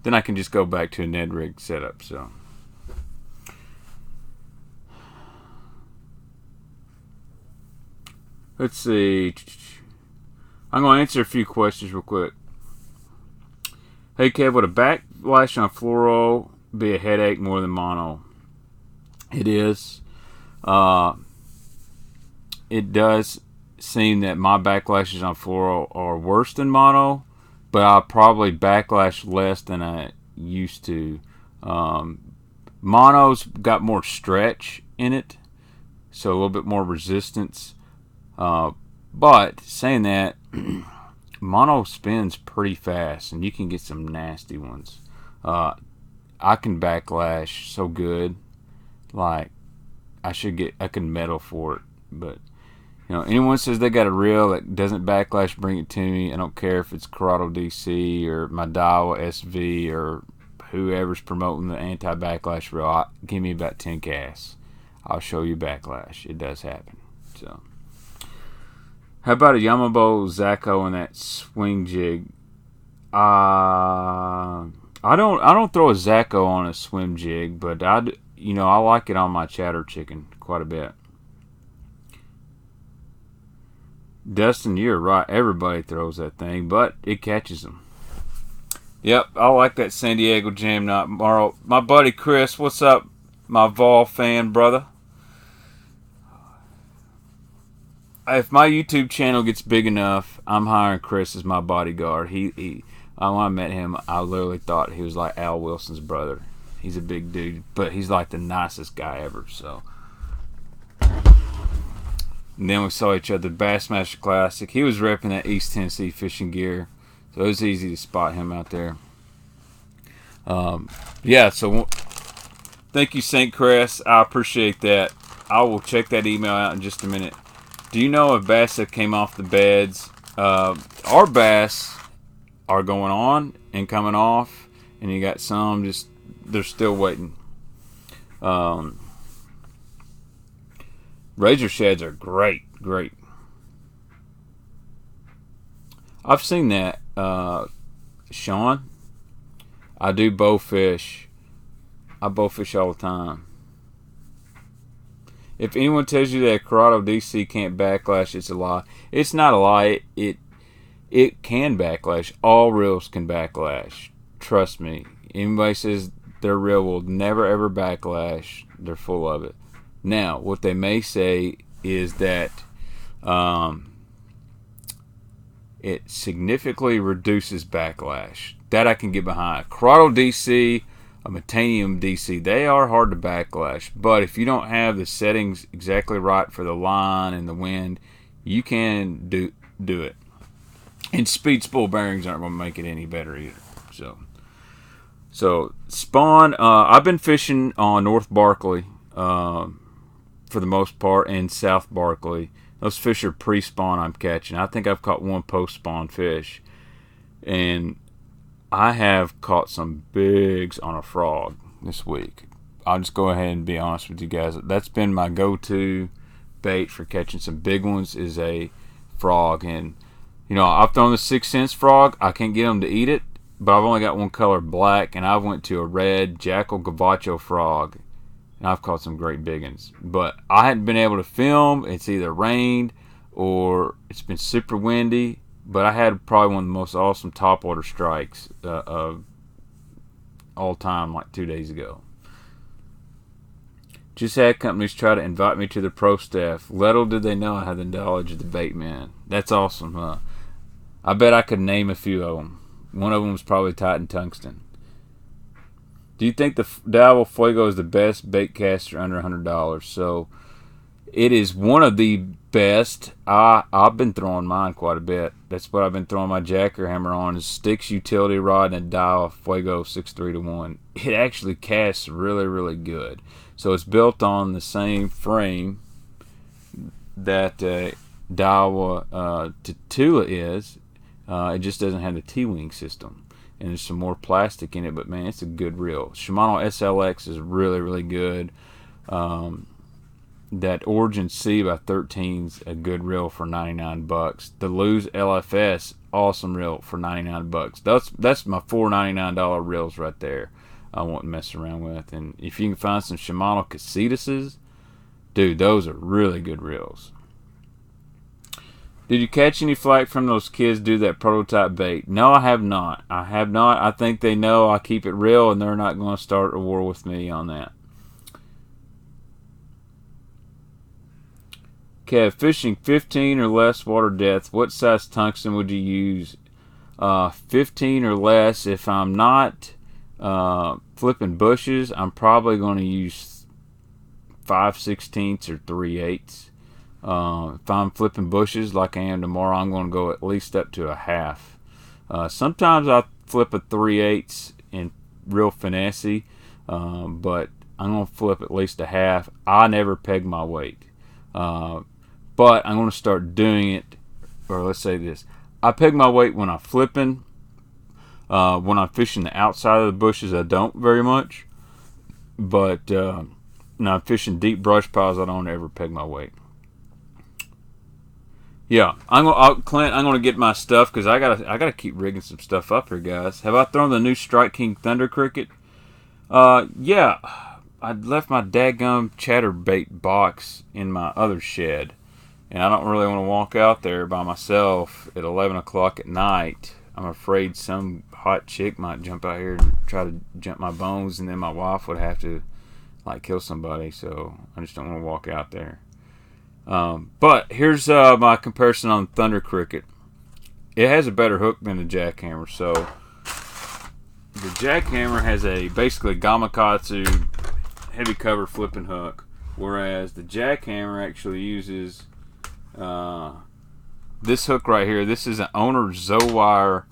Then I can just go back to a Ned rig setup. So let's see. I'm going to answer a few questions real quick. Hey Kev, would a backlash on fluoro be a headache more than mono? It is. It does seem that my backlashes on fluoro are worse than mono, but I'll probably backlash less than I used to. Mono's got more stretch in it, so a little bit more resistance. But saying that, mono spins pretty fast, and you can get some nasty ones. I can backlash so good, like I can medal for it. But anyone says they got a reel that doesn't backlash, bring it to me. I don't care if it's Corrado DC or my Daiwa SV or whoever's promoting the anti-backlash reel. Give me about 10 casts. I'll show you backlash. It does happen. So, how about a Yamamoto Zaco and that swing jig? I don't throw a Zaco on a swim jig, but I like it on my chatter chicken quite a bit. Dustin, you're right. Everybody throws that thing, but it catches them. Yep, I like that San Diego jam knot. My buddy Chris, what's up, my Vol fan brother? If my YouTube channel gets big enough, I'm hiring Chris as my bodyguard. When I met him, I literally thought he was like Al Wilson's brother. He's a big dude, but he's like the nicest guy ever. So, and then we saw each other at Bassmaster Classic. He was repping that East Tennessee fishing gear, so it was easy to spot him out there. So thank you, St. Chris. I appreciate that. I will check that email out in just a minute. Do you know if bass that came off the beds? Our bass are going on and coming off, and you got some they're still waiting. Razor sheds are great. I've seen that, Sean. I do bow fish. I bow fish all the time. If anyone tells you that Corrado DC can't backlash, it's a lie. It's not a lie. It can backlash. All reels can backlash. Trust me. Anybody says their reel will never ever backlash, they're full of it. Now, what they may say is that it significantly reduces backlash. That I can get behind. Corrado DC, a Metanium DC, they are hard to backlash. But if you don't have the settings exactly right for the line and the wind, you can do it. And speed spool bearings aren't going to make it any better either. So spawn, I've been fishing on North Barkley for the most part, and South Barkley. Those fish are pre-spawn I'm catching. I think I've caught one post-spawn fish. And I have caught some bigs on a frog this week. I'll just go ahead and be honest with you guys. That's been my go-to bait for catching some big ones, is a frog. And, I've thrown the 6 cents frog. I can't get them to eat it, but I've only got one color, black, and I went to a red Jackal Gavacho frog, and I've caught some great big ones. But I hadn't been able to film. It's either rained or it's been super windy. But I had probably one of the most awesome topwater strikes of all time, like 2 days ago. Just had companies try to invite me to the pro staff. Little did they know I had the knowledge of the Baitman. That's awesome, huh? I bet I could name a few of them. One of them was probably Titan Tungsten. Do you think the Daiwa Fuego is the best bait caster under $100? So it is one of the best. I've been throwing mine quite a bit. That's what I've been throwing my jacker hammer on, is Stix utility rod and a Daiwa Fuego 6.3-1. It actually casts really, really good. So it's built on the same frame that Daiwa Tatula is. It just doesn't have the T-wing system. And there's some more plastic in it, but man, it's a good reel. Shimano SLX is really, really good. That Origin C by 13's a good reel for $99. The Lose LFS, awesome reel for $99. That's my $4.99 reels right there. I won't mess around with. And if you can find some Shimano Casituses, dude, those are really good reels. Did you catch any flack from those kids do that prototype bait? No, I have not. I think they know I keep it real, and they're not going to start a war with me on that. Kev, fishing 15 or less water depth, what size tungsten would you use? 15 or less. If I'm not Flipping bushes, I'm probably going to use 5/16 or 3/8. If I'm flipping bushes like I am tomorrow, I'm going to go at least up to a half. Sometimes I flip a 3/8 in real finessey, but I'm going to flip at least a half. I never peg my weight, but I'm going to start doing it. Or let's say this: I peg my weight when I'm flipping. When I'm fishing the outside of the bushes, I don't very much. But when I'm fishing deep brush piles, I don't ever peg my weight. Yeah, Clint, I'm gonna get my stuff because I gotta keep rigging some stuff up here, guys. Have I thrown the new Strike King Thunder Cricket? Yeah, I left my dadgum chatterbait box in my other shed, and I don't really want to walk out there by myself at 11 o'clock at night. I'm afraid some hot chick might jump out here and try to jump my bones, and then my wife would have to like kill somebody. So I just don't want to walk out there. But here's my comparison on Thunder Cricket. It has a better hook than the jackhammer. So the jackhammer has basically gamakatsu heavy cover flipping hook, whereas the jackhammer actually uses this hook right here. This is an owner Zowire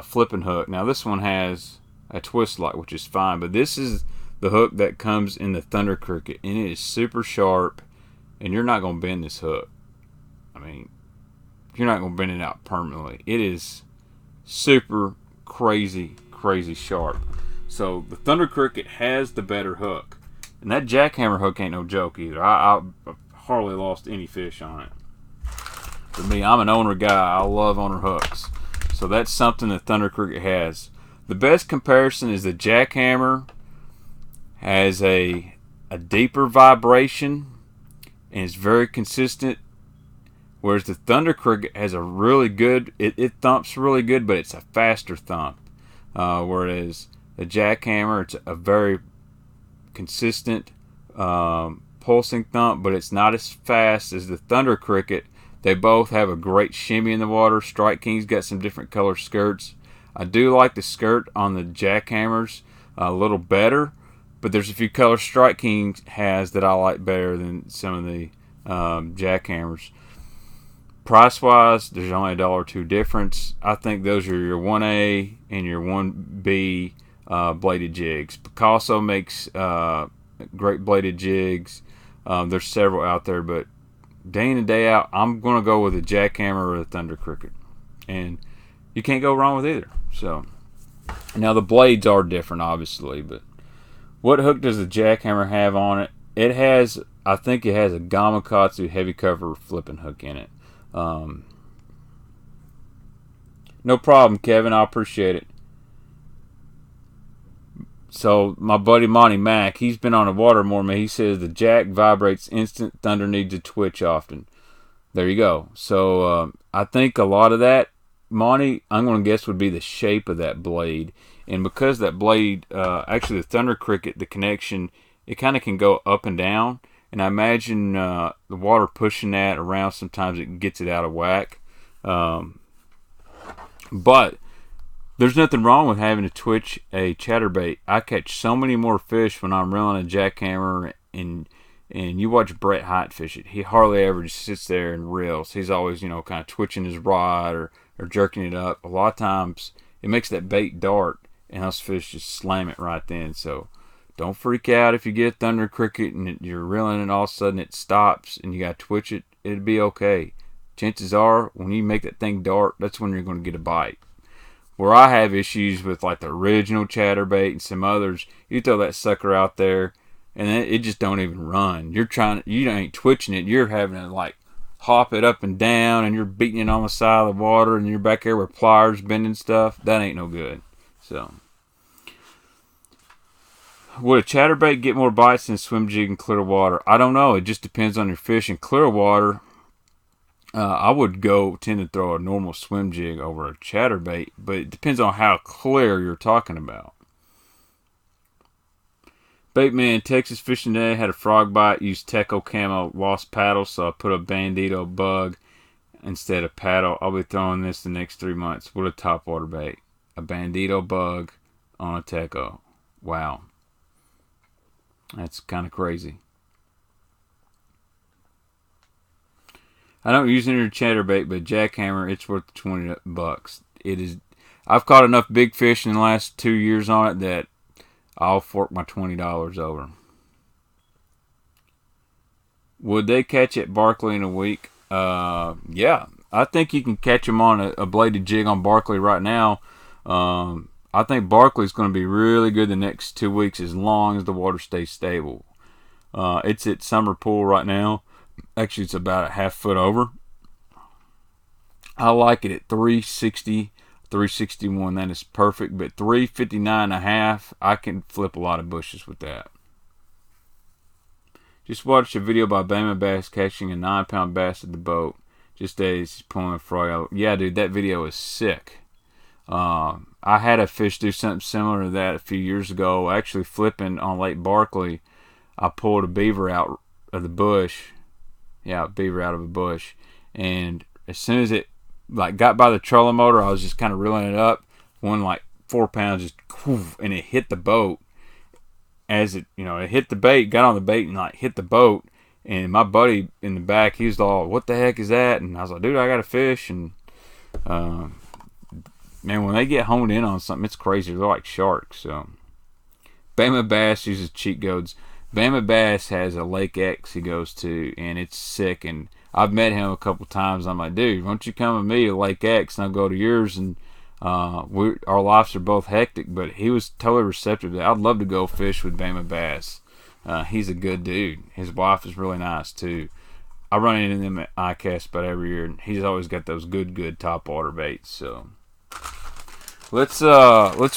flipping hook. Now this one has a twist lock, which is fine, but this is the hook that comes in the Thunder Cricket, and it is super sharp. And you're not going to bend this hook. I mean, you're not going to bend it out permanently. It is super crazy sharp. So the Thunder Cricket has the better hook. And that jackhammer hook ain't no joke either. I hardly lost any fish on it. For me, I'm an owner guy. I love owner hooks. So that's something that Thunder Cricket has. The best comparison is the jackhammer has a deeper vibration and it's very consistent, whereas the Thunder Cricket has a really good, it thumps really good, but it's a faster thump, whereas the jackhammer, it's a very consistent pulsing thump, but it's not as fast as the Thunder Cricket. They both have a great shimmy in the water. Strike King's got some different color skirts. I do like the skirt on the jackhammers a little better, but there's a few colors Strike King has that I like better than some of the jackhammers. Price-wise, there's only $1 or $2 difference. I think those are your 1A and your 1B bladed jigs. Picasso makes great bladed jigs. There's several out there, but day in and day out, I'm going to go with a jackhammer or a Thunder Cricket. And you can't go wrong with either. So, now the blades are different, obviously, but what hook does the jackhammer have on it? It has, I think it has a Gamakatsu heavy cover flipping hook in it. No problem, Kevin. I appreciate it. So my buddy Monty Mack, he's been on the water more than me. He says the jack vibrates instant, thunder needs a twitch often. There you go. So I think a lot of that, Monty, I'm going to guess would be the shape of that blade. And because that blade, actually the Thunder Cricket, the connection, it kind of can go up and down. And I imagine the water pushing that around, sometimes it gets it out of whack. But there's nothing wrong with having to twitch a chatterbait. I catch so many more fish when I'm reeling a jackhammer, and you watch Brett Hite fish it. He hardly ever just sits there and reels. He's always, kind of twitching his rod or jerking it up. A lot of times it makes that bait dart, and us fish just slam it right then. So don't freak out if you get a Thunder Cricket and you're reeling and all of a sudden it stops and you got to twitch it. It'll be okay. Chances are when you make that thing dart, that's when you're going to get a bite. Where I have issues with like the original chatterbait and some others, you throw that sucker out there and it just don't even run. You ain't twitching it. You're having to like hop it up and down, and you're beating it on the side of the water, and you're back there with pliers bending stuff. That ain't no good. So, would a chatterbait get more bites than a swim jig in clear water? I don't know. It just depends on your fish. In clear water, I would tend to throw a normal swim jig over a chatterbait, but it depends on how clear you're talking about. Baitman, Texas fishing today, had a frog bite, used Teco Camo, lost paddle, so I put a Bandito bug instead of paddle. I'll be throwing this the next 3 months. What a topwater bait. A Bandito bug on a Teco. Wow. That's kind of crazy. I don't use any chatterbait, but jackhammer, it's worth $20. It is. I've caught enough big fish in the last 2 years on it that I'll fork my $20 over. Would they catch at Barkley in a week? Yeah. I think you can catch them on a bladed jig on Barkley right now. I think Barkley's going to be really good the next 2 weeks as long as the water stays stable. It's at Summer Pool right now. Actually, it's about a half foot over. I like it at 360, 361. That is perfect. But 359.5, I can flip a lot of bushes with that. Just watched a video by Baitman Box catching a 9-pound bass at the boat. Just as he's pulling a froyo. Yeah, dude, that video is sick. I had a fish do something similar to that a few years ago. Actually, flipping on Lake Barkley, I pulled a beaver out of the bush. Yeah, beaver out of a bush. And as soon as it got by the trolling motor, I was just kind of reeling it up. One 4 pounds, just whoof, and it hit the boat. As it hit the bait, got on the bait and hit the boat. And my buddy in the back, he was all, "What the heck is that?" And I was like, "Dude, I got a fish." And man, when they get honed in on something, it's crazy. They're like sharks. So Bama Bass uses cheat codes. Bama Bass has a Lake X he goes to, and it's sick. And I've met him a couple times. I'm like, "Dude, why don't you come with me to Lake X and I'll go to yours?" And our lives are both hectic, but he was totally receptive to that. I'd love to go fish with Bama Bass. He's a good dude. His wife is really nice too. I run into them at ICAST about every year, and he's always got those good top water baits. So let's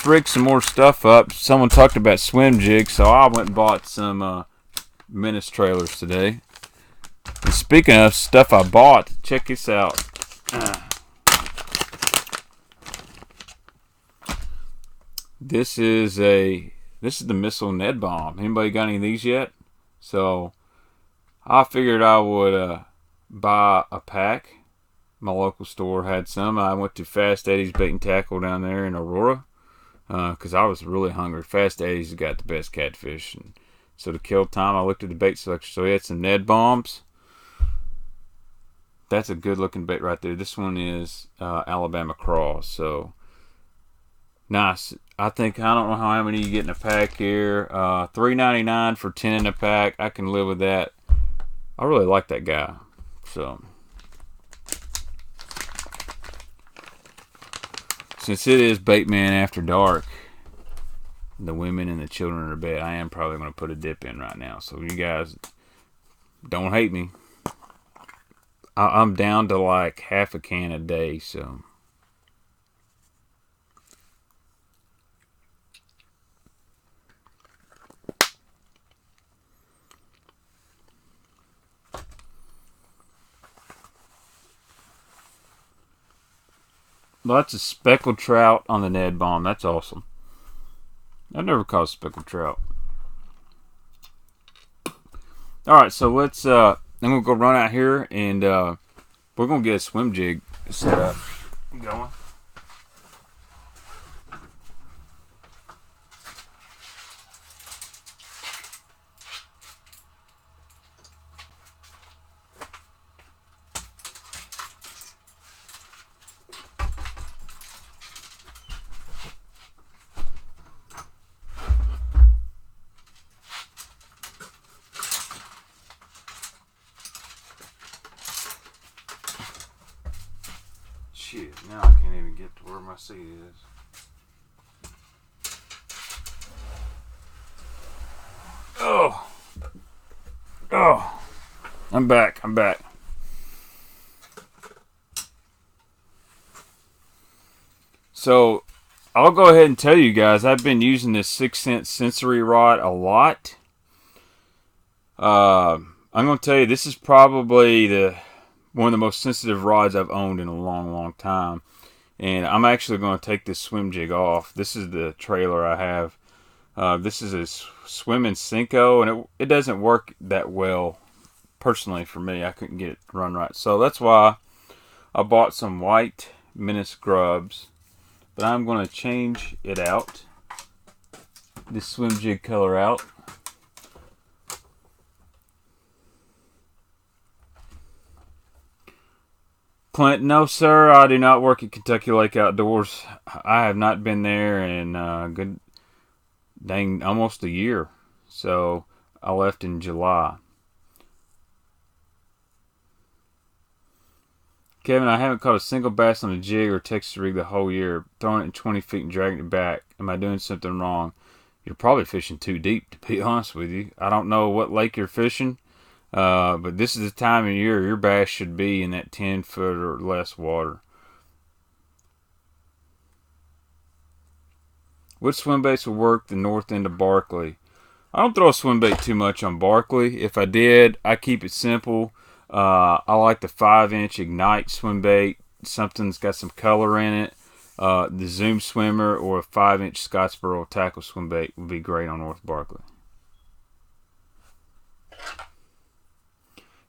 rig some more stuff up. Someone talked about swim jigs, so I went and bought some Menace trailers today. And speaking of stuff I bought, check this out. This is the Missile Ned Bomb. Anybody got any of these yet? So I figured I would buy a pack. My local store had some. I went to Fast Eddie's Bait and Tackle down there in Aurora because I was really hungry. Fast Eddie's got the best catfish. And so to kill time, I looked at the bait selection. So he had some Ned Bombs. That's a good looking bait right there. This one is Alabama Craw. So nice. I don't know how many you get in a pack here. $3.99 for 10 in a pack. I can live with that. I really like that guy. So since it is Baitman After Dark, the women and the children are in bed, I am probably going to put a dip in right now. So you guys don't hate me. I'm down to half a can a day, so. Lots of speckled trout on the Ned Bomb. That's awesome. I've never caught speckled trout. Alright, so let's I'm gonna go run out here and we're gonna get a swim jig set up going. Shit, now I can't even get to where my seat is. Oh, I'm back. So, I'll go ahead and tell you guys, I've been using this 6 cent sensory rod a lot. I'm going to tell you, this is probably one of the most sensitive rods I've owned in a long time. And I'm actually going to take this swim jig off. This is the trailer I have. This is a Swim and Cinco, and it doesn't work that well personally for me. I couldn't get it to run right. So that's why I bought some white Menace grubs. But I'm going to change it out this swim jig color out. Clint, no sir, I do not work at Kentucky Lake Outdoors. I have not been there in good dang almost a year. So I left in July. Kevin, I haven't caught a single bass on a jig or Texas rig the whole year. Throwing it in 20 feet and dragging it back. Am I doing something wrong? You're probably fishing too deep, to be honest with you. I don't know what lake you're fishing. But this is the time of year your bass should be in that 10-foot or less water. What swim baits will work the north end of Barkley? I don't throw a swim bait too much on Barkley. If I did, I keep it simple. I like the 5-inch Ignite swim bait. Something's got some color in it. The Zoom Swimmer or a 5-inch Scottsboro tackle swim bait would be great on North Barkley.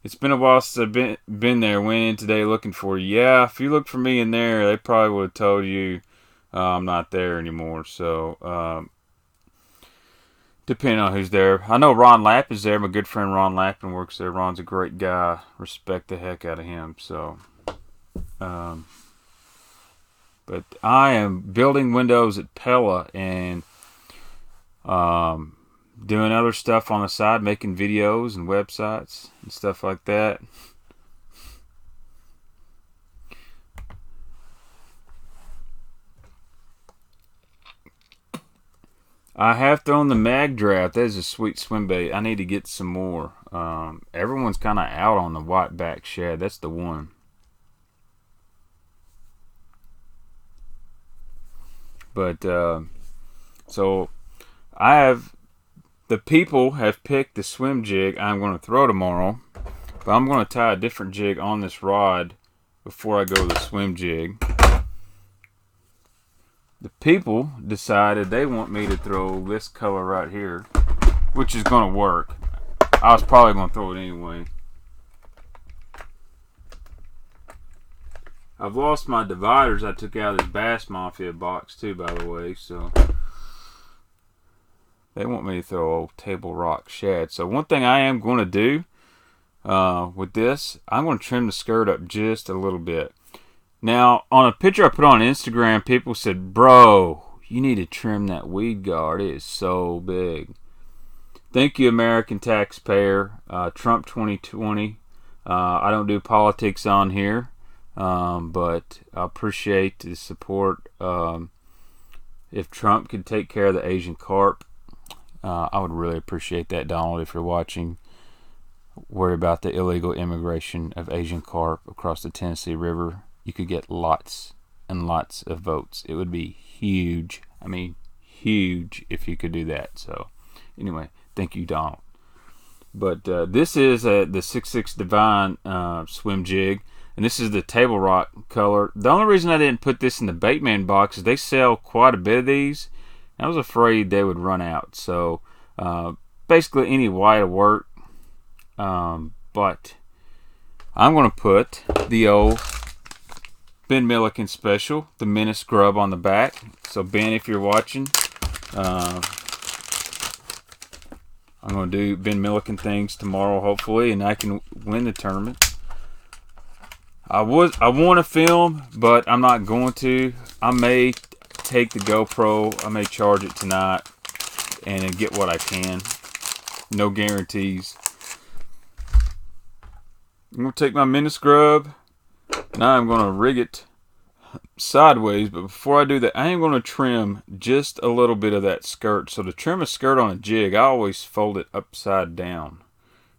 It's been a while since I've been there. Went in today looking for you. Yeah, if you looked for me in there, they probably would have told you I'm not there anymore. So, depending on who's there. I know Ron Lapp is there. My good friend Ron Lappin works there. Ron's a great guy. Respect the heck out of him. So, but I am building windows at Pella and doing other stuff on the side, making videos and websites and stuff like that. I have thrown the Mag Draft. That is a sweet swim bait. I need to get some more. Everyone's kind of out on the whiteback shad. That's the one. But so the people have picked the swim jig I'm going to throw tomorrow, but I'm going to tie a different jig on this rod before I go to the swim jig. The people decided they want me to throw this color right here, which is going to work. I was probably going to throw it anyway. I've lost my dividers I took out of this Bass Mafia box too, by the way, so they want me to throw old Table Rock shad. So one thing I am going to do with this, I'm going to trim the skirt up just a little bit. Now, on a picture I put on Instagram, people said, bro, you need to trim that weed guard. It is so big. Thank you, American taxpayer. Trump 2020. I don't do politics on here, but I appreciate the support. If Trump could take care of the Asian carp, I would really appreciate that, Donald, if you're watching. Worry about the illegal immigration of Asian carp across the Tennessee River. You could get lots and lots of votes. It would be huge. I mean, huge if you could do that. So, anyway, thank you, Donald. But this is the 6.6 Divine swim jig, and this is the Table Rock color. The only reason I didn't put this in the Baitman box is they sell quite a bit of these. I was afraid they would run out. So, basically any white will work. But I'm going to put the old Ben Milliken special, the Menace Grub on the back. So Ben, if you're watching, I'm going to do Ben Milliken things tomorrow, hopefully, and I can win the tournament. I want to film, but I'm not going to. I may take the GoPro. I may charge it tonight and then get what I can. No guarantees. I'm going to take my Menace Grub. Now I'm going to rig it sideways, but before I do that, I am going to trim just a little bit of that skirt. So to trim a skirt on a jig, I always fold it upside down.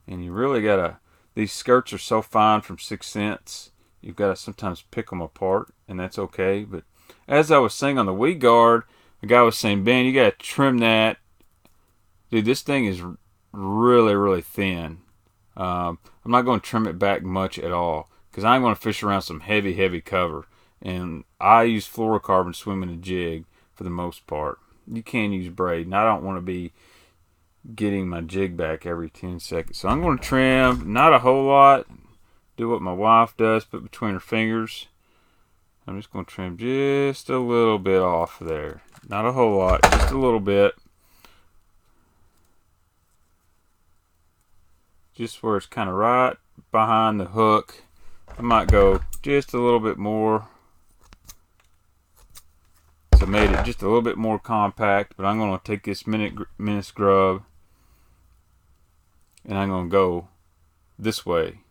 And you really got to, these skirts are so fine from 6 cents, you've got to sometimes pick them apart, and that's okay. But as I was saying on the weed guard, the guy was saying, Ben, you got to trim that. Dude, this thing is really, really thin. I'm not going to trim it back much at all, because I'm going to fish around some heavy, heavy cover. And I use fluorocarbon swimming a jig for the most part. You can use braid, and I don't want to be getting my jig back every 10 seconds. So I'm going to trim, not a whole lot. Do what my wife does, put between her fingers. I'm just going to trim just a little bit off there. Not a whole lot, just a little bit. just where it's kind of right behind the hook. I might go just a little bit more. So made it just a little bit more compact, but I'm going to take this menace grub and I'm going to go this way.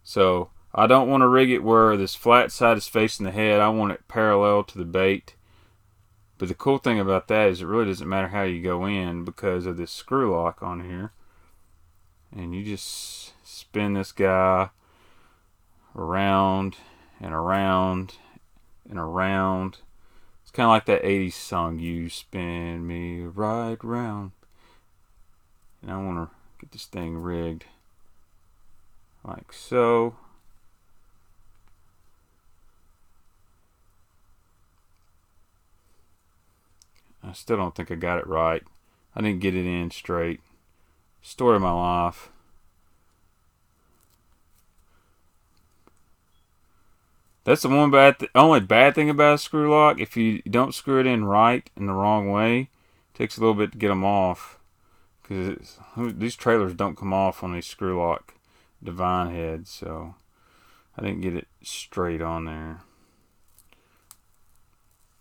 So I don't want to rig it where this flat side is facing the head. I want it parallel to the bait. But the cool thing about that is it really doesn't matter how you go in because of this screw lock on here. And you just spin this guy around and around and around. It's kind of like that 80s song, "You Spin Me Right Round." And I want to get this thing rigged like so. I still don't think I got it right. I didn't get it in straight. Story of my life. That's the only bad thing about a screw lock. If you don't screw it in right in the wrong way, it takes a little bit to get them off. Because these trailers don't come off on these screw lock divine heads. So I didn't get it straight on there.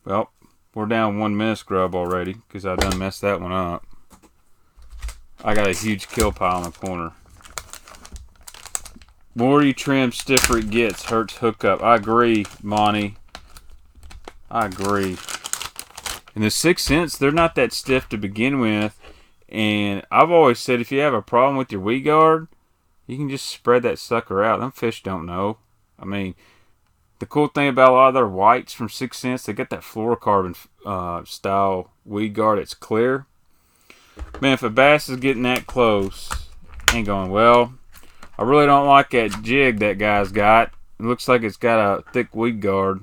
Well, we're down 1 menace grub already because I done messed that one up. I got a huge kill pile in the corner. More you trim, stiffer it gets. Hurts hookup. I agree, Monty. I agree. And the 6 cents, they're not that stiff to begin with. And I've always said if you have a problem with your weed guard, you can just spread that sucker out. Them fish don't know. I mean, the cool thing about a lot of their whites from 6 cents, they got that fluorocarbon style weed guard. It's clear. Man, if a bass is getting that close and going, well, I really don't like that jig that guy's got. It looks like it's got a thick weed guard.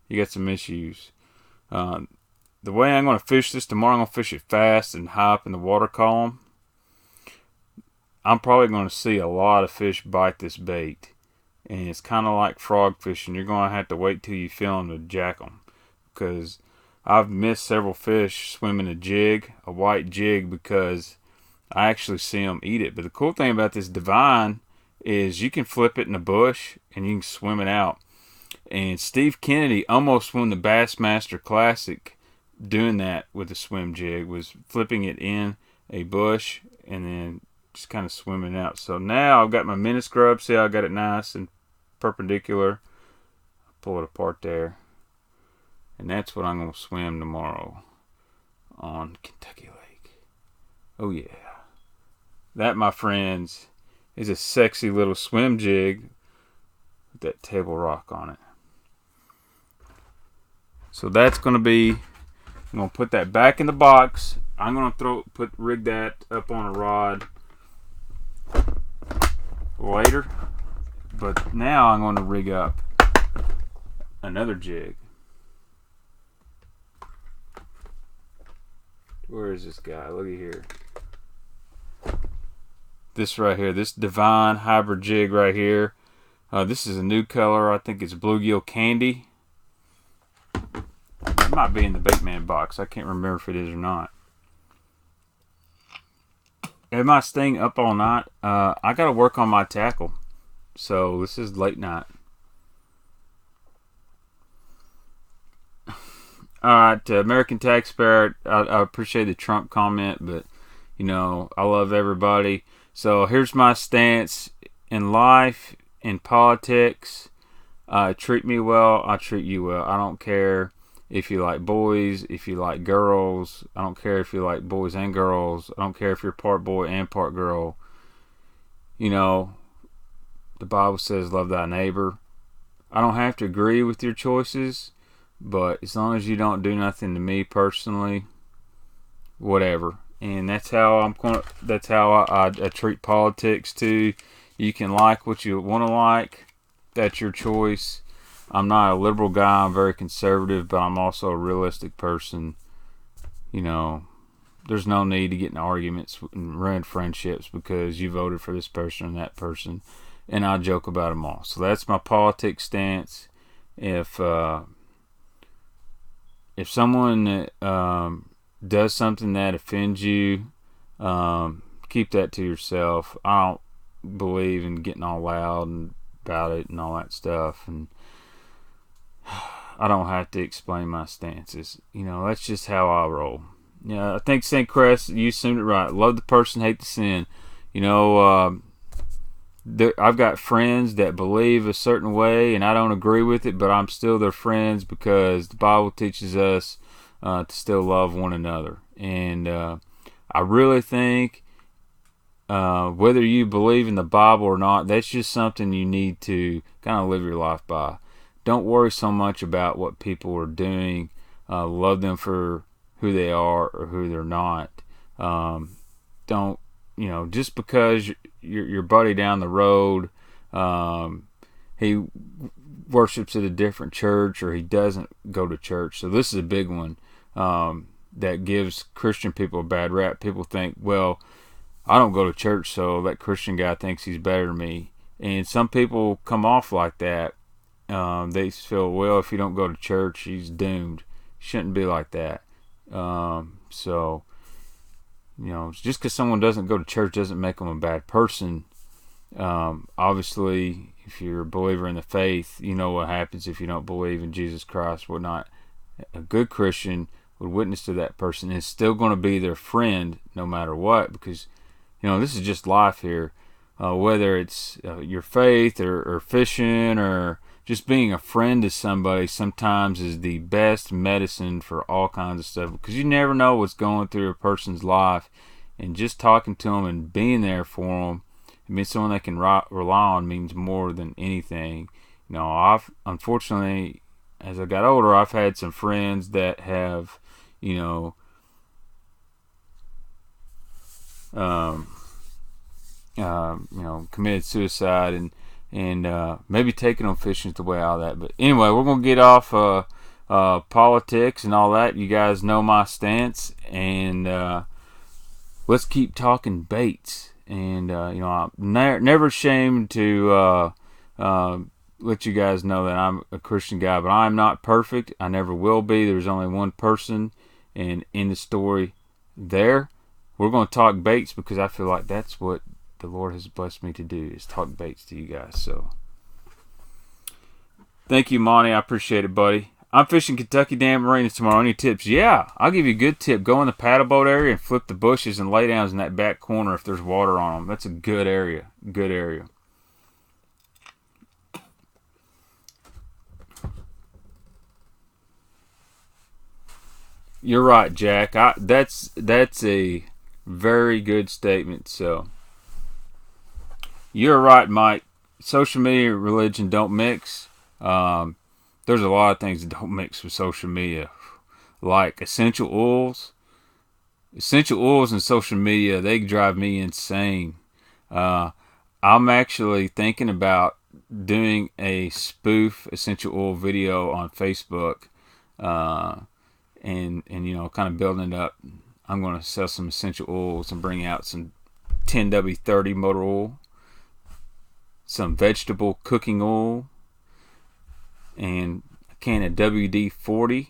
You got some issues. The way I'm going to fish this tomorrow, I'm going to fish it fast and high up in the water column. I'm probably going to see a lot of fish bite this bait. And it's kind of like frog fishing. You're going to have to wait till you feel them to jack them. Because I've missed several fish swimming a white jig, because I actually see them eat it. But the cool thing about this divine is you can flip it in the bush and you can swim it out. And Steve Kennedy almost won the Bassmaster Classic doing that with the swim jig, was flipping it in a bush and then just kind of swimming out. So now I've got my menace grub. See how I got it nice and perpendicular. Pull it apart there. And that's what I'm going to swim tomorrow on Kentucky Lake. Oh yeah. That, my friends, is a sexy little swim jig with that table rock on it. So that's going to be, I'm going to put that back in the box. I'm going to rig that up on a rod later. But now I'm going to rig up another jig. Where is this guy? Look at here. This right here, this divine hybrid jig right here. This is a new color. I think it's bluegill candy. It might be in the Baitman box. I can't remember if it is or not. Am I staying up all night? I got to work on my tackle. So this is late night. Alright, American Taxpayer, I appreciate the Trump comment, but, you know, I love everybody. So here's my stance in life, in politics. Treat me well, I treat you well. I don't care if you like boys, if you like girls. I don't care if you like boys and girls. I don't care if you're part boy and part girl. You know, the Bible says love thy neighbor. I don't have to agree with your choices, but as long as you don't do nothing to me personally, whatever. And that's how I treat politics too. You can like what you want to like. That's your choice. I'm not a liberal guy. I'm very conservative, but I'm also a realistic person. You know, there's no need to get in arguments and ruin friendships because you voted for this person and that person. And I joke about them all. So that's my politics stance. If someone does something that offends you, keep that to yourself. I believe in getting all loud and about it and all that stuff. And I don't have to explain my stances. That's just how I roll. I think St. Crest, you assumed it right. Love the person, hate the sin. I've got friends that believe a certain way, and I don't agree with it, but I'm still their friends because the Bible teaches us to still love one another. And I really think whether you believe in the Bible or not, that's just something you need to kind of live your life by. Don't worry so much about what people are doing. Love them for who they are or who they're not. Don't, just because your buddy down the road, he worships at a different church or he doesn't go to church. So this is a big one that gives Christian people a bad rap. People think, well, I don't go to church, so that Christian guy thinks he's better than me. And some people come off like that. They feel, well, if you don't go to church, he's doomed. Shouldn't be like that. So, just because someone doesn't go to church doesn't make them a bad person. Obviously, if you're a believer in the faith, you know what happens if you don't believe in Jesus Christ, whatnot. A good Christian would witness to that person and is still going to be their friend no matter what, because, this is just life here. Whether it's your faith or fishing or just being a friend to somebody sometimes is the best medicine for all kinds of stuff, because you never know what's going through a person's life, and just talking to them and being there for them, being someone they can rely on, means more than anything. I've unfortunately, as I got older, I've had some friends that have, committed suicide and maybe taking them fishing the way out of that. But anyway, we're going to get off politics and all that. You guys know my stance, and let's keep talking baits. And I'm never ashamed to let you guys know that I'm a Christian guy, but I'm not perfect. I never will be. There's only one person, and in the story there, we're going to talk baits because I feel like that's what the Lord has blessed me to do, is talk baits to you guys. So thank you, Monty. I appreciate it, buddy. I'm fishing Kentucky Dam Marinas tomorrow. Any tips? Yeah, I'll give you a good tip. Go in the paddle boat area and flip the bushes and lay downs in that back corner if there's water on them. That's a good area. Good area. You're right, Jack. That's a very good statement. So you're right, Mike. Social media and religion don't mix. There's a lot of things that don't mix with social media, like essential oils. Essential oils and social media, they drive me insane. I'm actually thinking about doing a spoof essential oil video on Facebook, and kind of building it up. I'm going to sell some essential oils and bring out some 10W30 motor oil, some vegetable cooking oil, and a can of WD-40,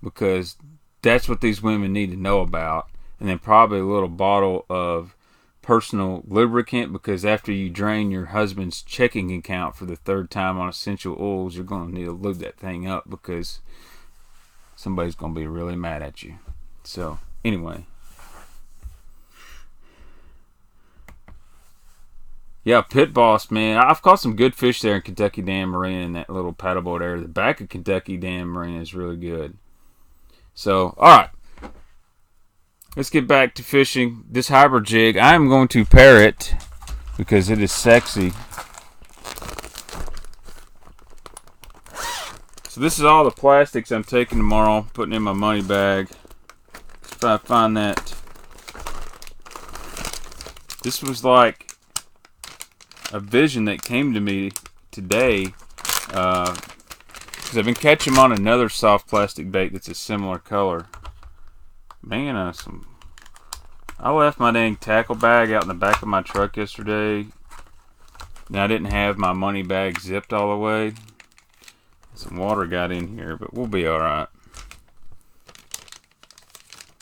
because that's what these women need to know about. And then probably a little bottle of personal lubricant, because after you drain your husband's checking account for the third time on essential oils, you're going to need to lube that thing up, because somebody's going to be really mad at you. So anyway, yeah, Pit Boss, man. I've caught some good fish there in Kentucky Dam Marina, in that little paddleboat area. The back of Kentucky Dam Marina is really good. So, alright. Let's get back to fishing. This hybrid jig, I am going to pair it because it is sexy. So this is all the plastics I'm taking tomorrow, putting in my money bag. If I find that. This was like a vision that came to me today, because I've been catching on another soft plastic bait that's a similar color. Man, I left my dang tackle bag out in the back of my truck yesterday. Now I didn't have my money bag zipped all the way. Some water got in here, but we'll be alright.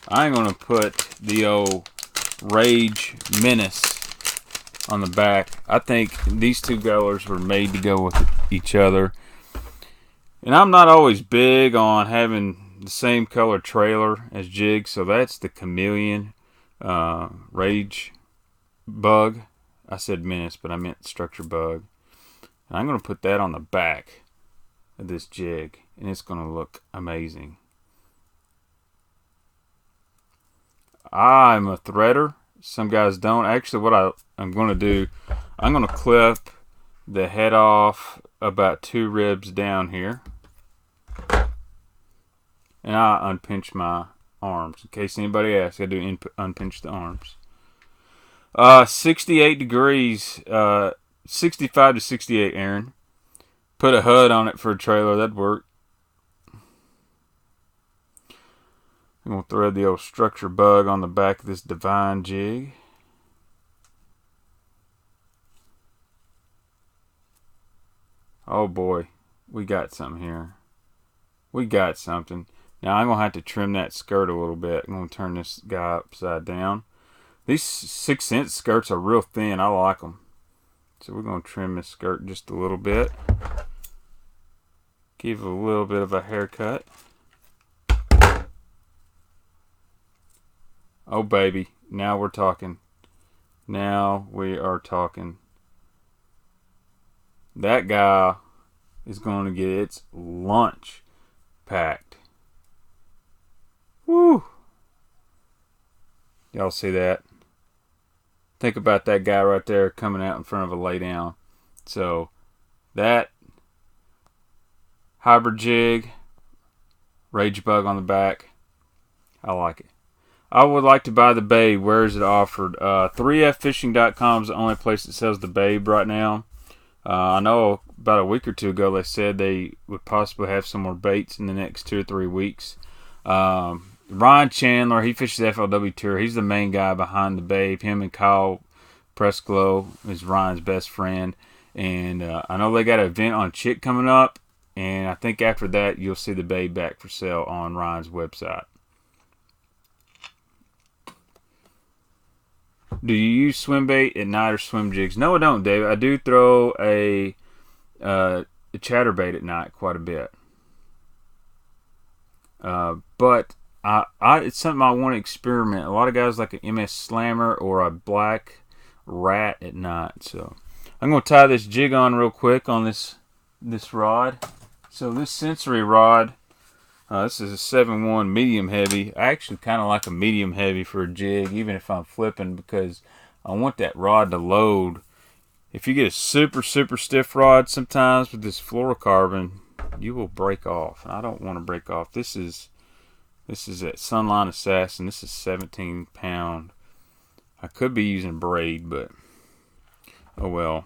I ain't gonna put the old Rage Menace on the back. I think these two colors were made to go with each other. And I'm not always big on having the same color trailer as jigs, so that's the Chameleon Rage Bug. I said menace, but I meant structure bug. And I'm going to put that on the back of this jig, and it's going to look amazing. I'm a threader. Some guys don't. Actually, what I'm going to do, I'm going to clip the head off about 2 ribs down here. And I unpinch my arms. In case anybody asks, I do unpinch the arms. 68 degrees, 65 to 68, Aaron. Put a HUD on it for a trailer, that'd work. I'm going to thread the old structure bug on the back of this Divine jig. Oh boy, we got something here. We got something. Now I'm going to have to trim that skirt a little bit. I'm going to turn this guy upside down. These 6-inch skirts are real thin. I like them. So we're going to trim this skirt just a little bit. Give it a little bit of a haircut. Oh baby, now we're talking. Now we are talking. That guy is going to get its lunch packed. Woo! Y'all see that? Think about that guy right there coming out in front of a lay down. So that hybrid jig, Rage Bug on the back, I like it. I would like to buy the Babe. Where is it offered? 3FFishing.com is the only place that sells the Babe right now. I know about a week or two ago they said they would possibly have some more baits in the next 2 or 3 weeks. Ryan Chandler, he fishes the FLW Tour. He's the main guy behind the Babe. Him and Kyle Presclow is Ryan's best friend. And I know they got an event on Chick coming up. And I think after that you'll see the Babe back for sale on Ryan's website. Do you use swim bait at night or swim jigs? No, I don't, Dave. I do throw a chatterbait at night quite a bit. But it's something I want to experiment. A lot of guys like an MS Slammer or a black rat at night. So I'm going to tie this jig on real quick on this rod. So this sensory rod, this is a 7-1 medium heavy. I actually kind of like a medium heavy for a jig, even if I'm flipping, because I want that rod to load. If you get a super stiff rod, sometimes with this fluorocarbon, you will break off. And I don't want to break off. This is that Sunline Assassin. This is 17 pound. I could be using braid, but oh well.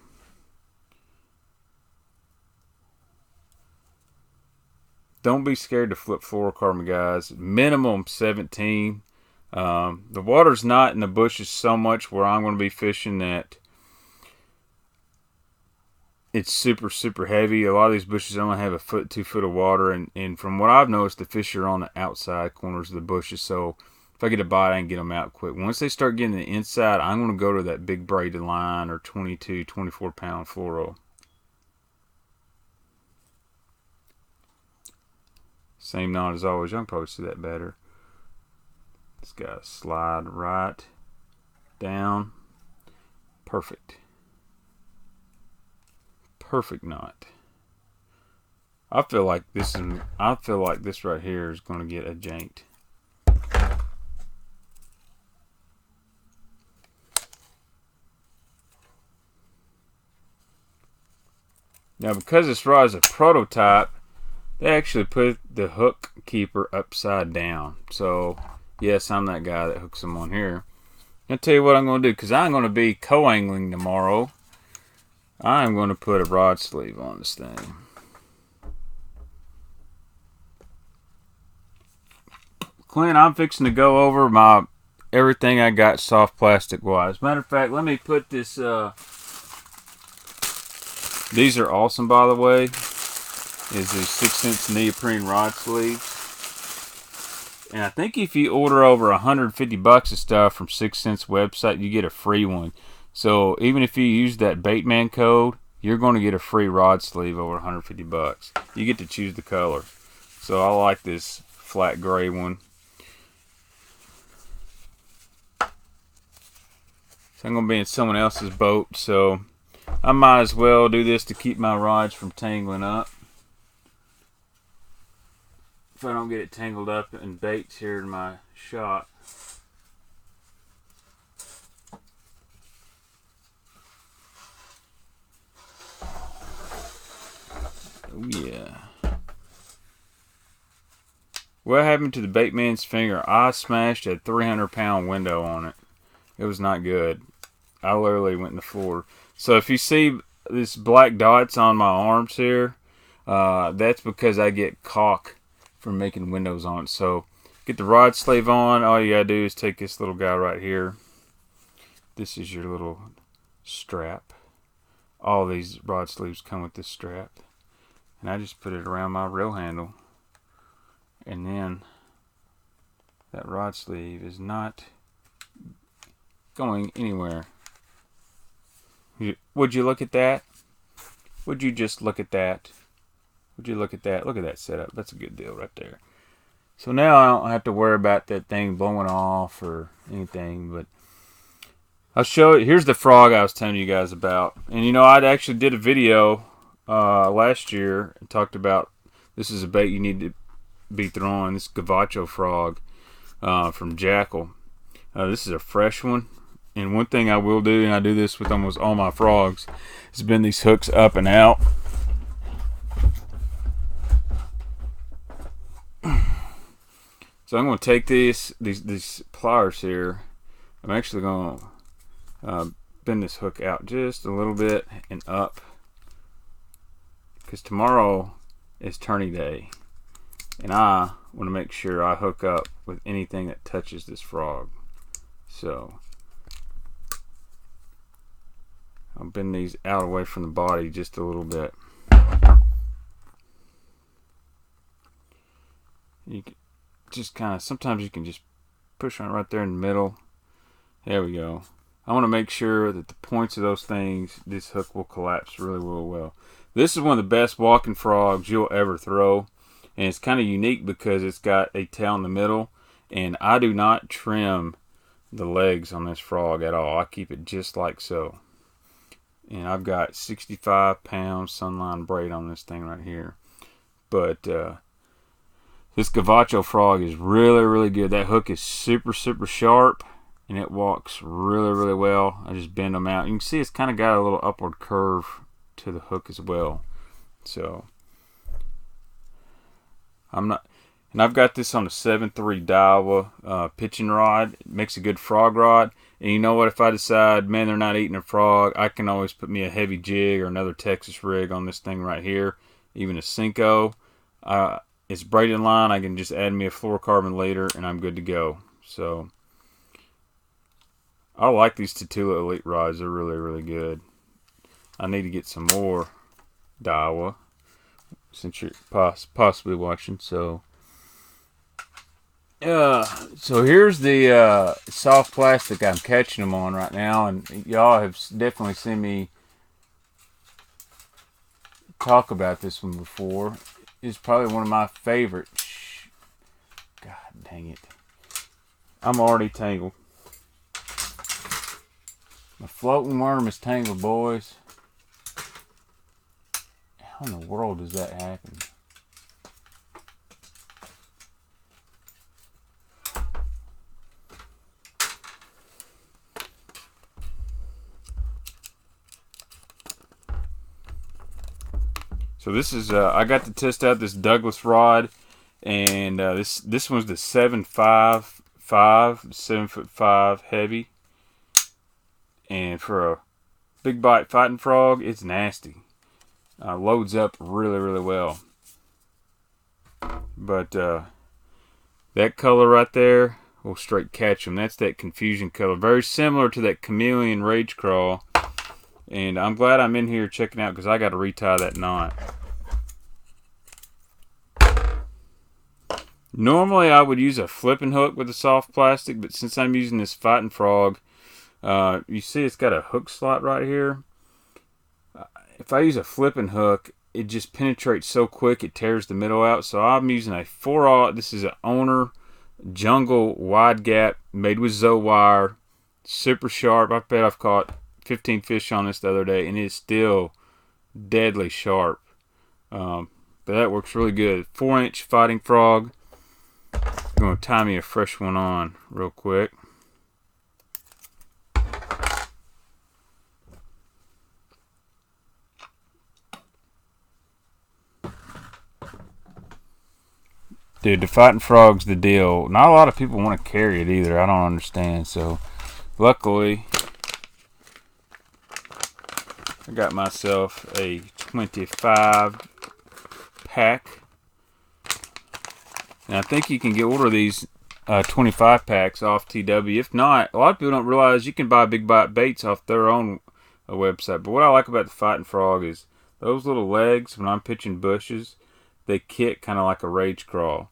Don't be scared to flip fluorocarbon, guys. Minimum 17. The water's not in the bushes so much where I'm going to be fishing that it's super heavy. A lot of these bushes only have 1 foot, 2 foot of water, and from what I've noticed, the fish are on the outside corners of the bushes. So if I get a bite, I can get them out quick. Once they start getting the inside, I'm going to go to that big braided line or 22, 24 pound fluoro. Same knot as always. You can probably see that better. It's got to slide right down. Perfect. Perfect knot. I feel like this right here is going to get a jaint. Now, because this rod is a prototype, they actually put the hook keeper upside down. So, yes, I'm that guy that hooks them on here. I'll tell you what I'm going to do, because I'm going to be co-angling tomorrow. I'm going to put a rod sleeve on this thing. Clint, I'm fixing to go over my everything I got soft plastic wise. Matter of fact, let me put this. These are awesome, by the way. Is these 6-inch neoprene rod sleeves. And I think if you order over $150 of stuff from 6 Cents website, you get a free one. So even if you use that Baitman code, you're going to get a free rod sleeve over 150 bucks. You get to choose the color. So I like this flat gray one. So I'm going to be in someone else's boat, so I might as well do this to keep my rods from tangling up. If I don't get it tangled up in baits here in my shop. Oh yeah. What happened to the Baitman's finger? I smashed a 300-pound window on it. It was not good. I literally went in the floor. So if you see this black dots on my arms here, that's because I get caulk from making windows on it. So get the rod sleeve on. All you gotta do is take this little guy right here. This is your little strap. All these rod sleeves come with this strap. And I just put it around my reel handle. And then that rod sleeve is not going anywhere. Would you look at that? Would you just look at that? Would you look at that? Look at that setup. That's a good deal right there. So now I don't have to worry about that thing blowing off or anything, but I'll show you. Here's the frog I was telling you guys about. And you know, I actually did a video last year and talked about this is a bait you need to be throwing. This gavacho frog from Jackal. This is a fresh one. And one thing I will do, and I do this with almost all my frogs, is bend these hooks up and out. So I'm going to take these pliers here. I'm actually going to bend this hook out just a little bit and up, because tomorrow is tourney day, and I want to make sure I hook up with anything that touches this frog. So I'll bend these out away from the body just a little bit. You can just kind of, sometimes you can just push on right there in the middle. There we go. I want to make sure that the points of those things, this hook will collapse really, really well. This is one of the best walking frogs you'll ever throw. And it's kind of unique because it's got a tail in the middle. And I do not trim the legs on this frog at all. I keep it just like so. And I've got 65-pound sunline braid on this thing right here. But this gavacho frog is really, really good. That hook is super, super sharp, and it walks really, really well. I just bend them out. You can see it's kind of got a little upward curve to the hook as well. So I'm not, and I've got this on a 7.3 Daiwa pitching rod. It makes a good frog rod. And you know what? If I decide, man, they're not eating a frog, I can always put me a heavy jig or another Texas rig on this thing right here, even a Cinco. It's braided line. I can just add me a fluorocarbon later, and I'm good to go. So I like these Tatula Elite rods. They're really, really good. I need to get some more Daiwa since you're possibly watching. So here's the soft plastic I'm catching them on right now, and y'all have definitely seen me talk about this one before. It's probably one of my favorite. God dang it. I'm already tangled. My floating worm is tangled, boys. How in the world does that happen? So this is I got to test out this Douglas rod, and this one's the 7.5, 7'5" heavy, and for a big bite fighting frog, it's nasty. Loads up really, really well. But that color right there will straight catch them. That's that confusion color, very similar to that chameleon rage crawl. And I'm glad I'm in here checking out, because I got to retie that knot. Normally I would use a flipping hook with a soft plastic, but since I'm using this fighting frog, You see it's got a hook slot right here. If I use a flipping hook, it just penetrates so quick it tears the middle out. So I'm using a 4/0. This is an Owner Jungle wide gap made with Zoe wire. Super sharp. I bet I've caught 15 fish on this the other day, and it's still deadly sharp. But that works really good. 4-inch fighting frog. I'm going to tie me a fresh one on real quick. Dude, the fighting frog's the deal. Not a lot of people want to carry it either. I don't understand. So, luckily, I got myself a 25 pack. And I think you can order these 25 packs off TW. If not, a lot of people don't realize you can buy Big Bite baits off their own website. But what I like about the fighting frog is those little legs, when I'm pitching bushes, they kick kind of like a rage crawl.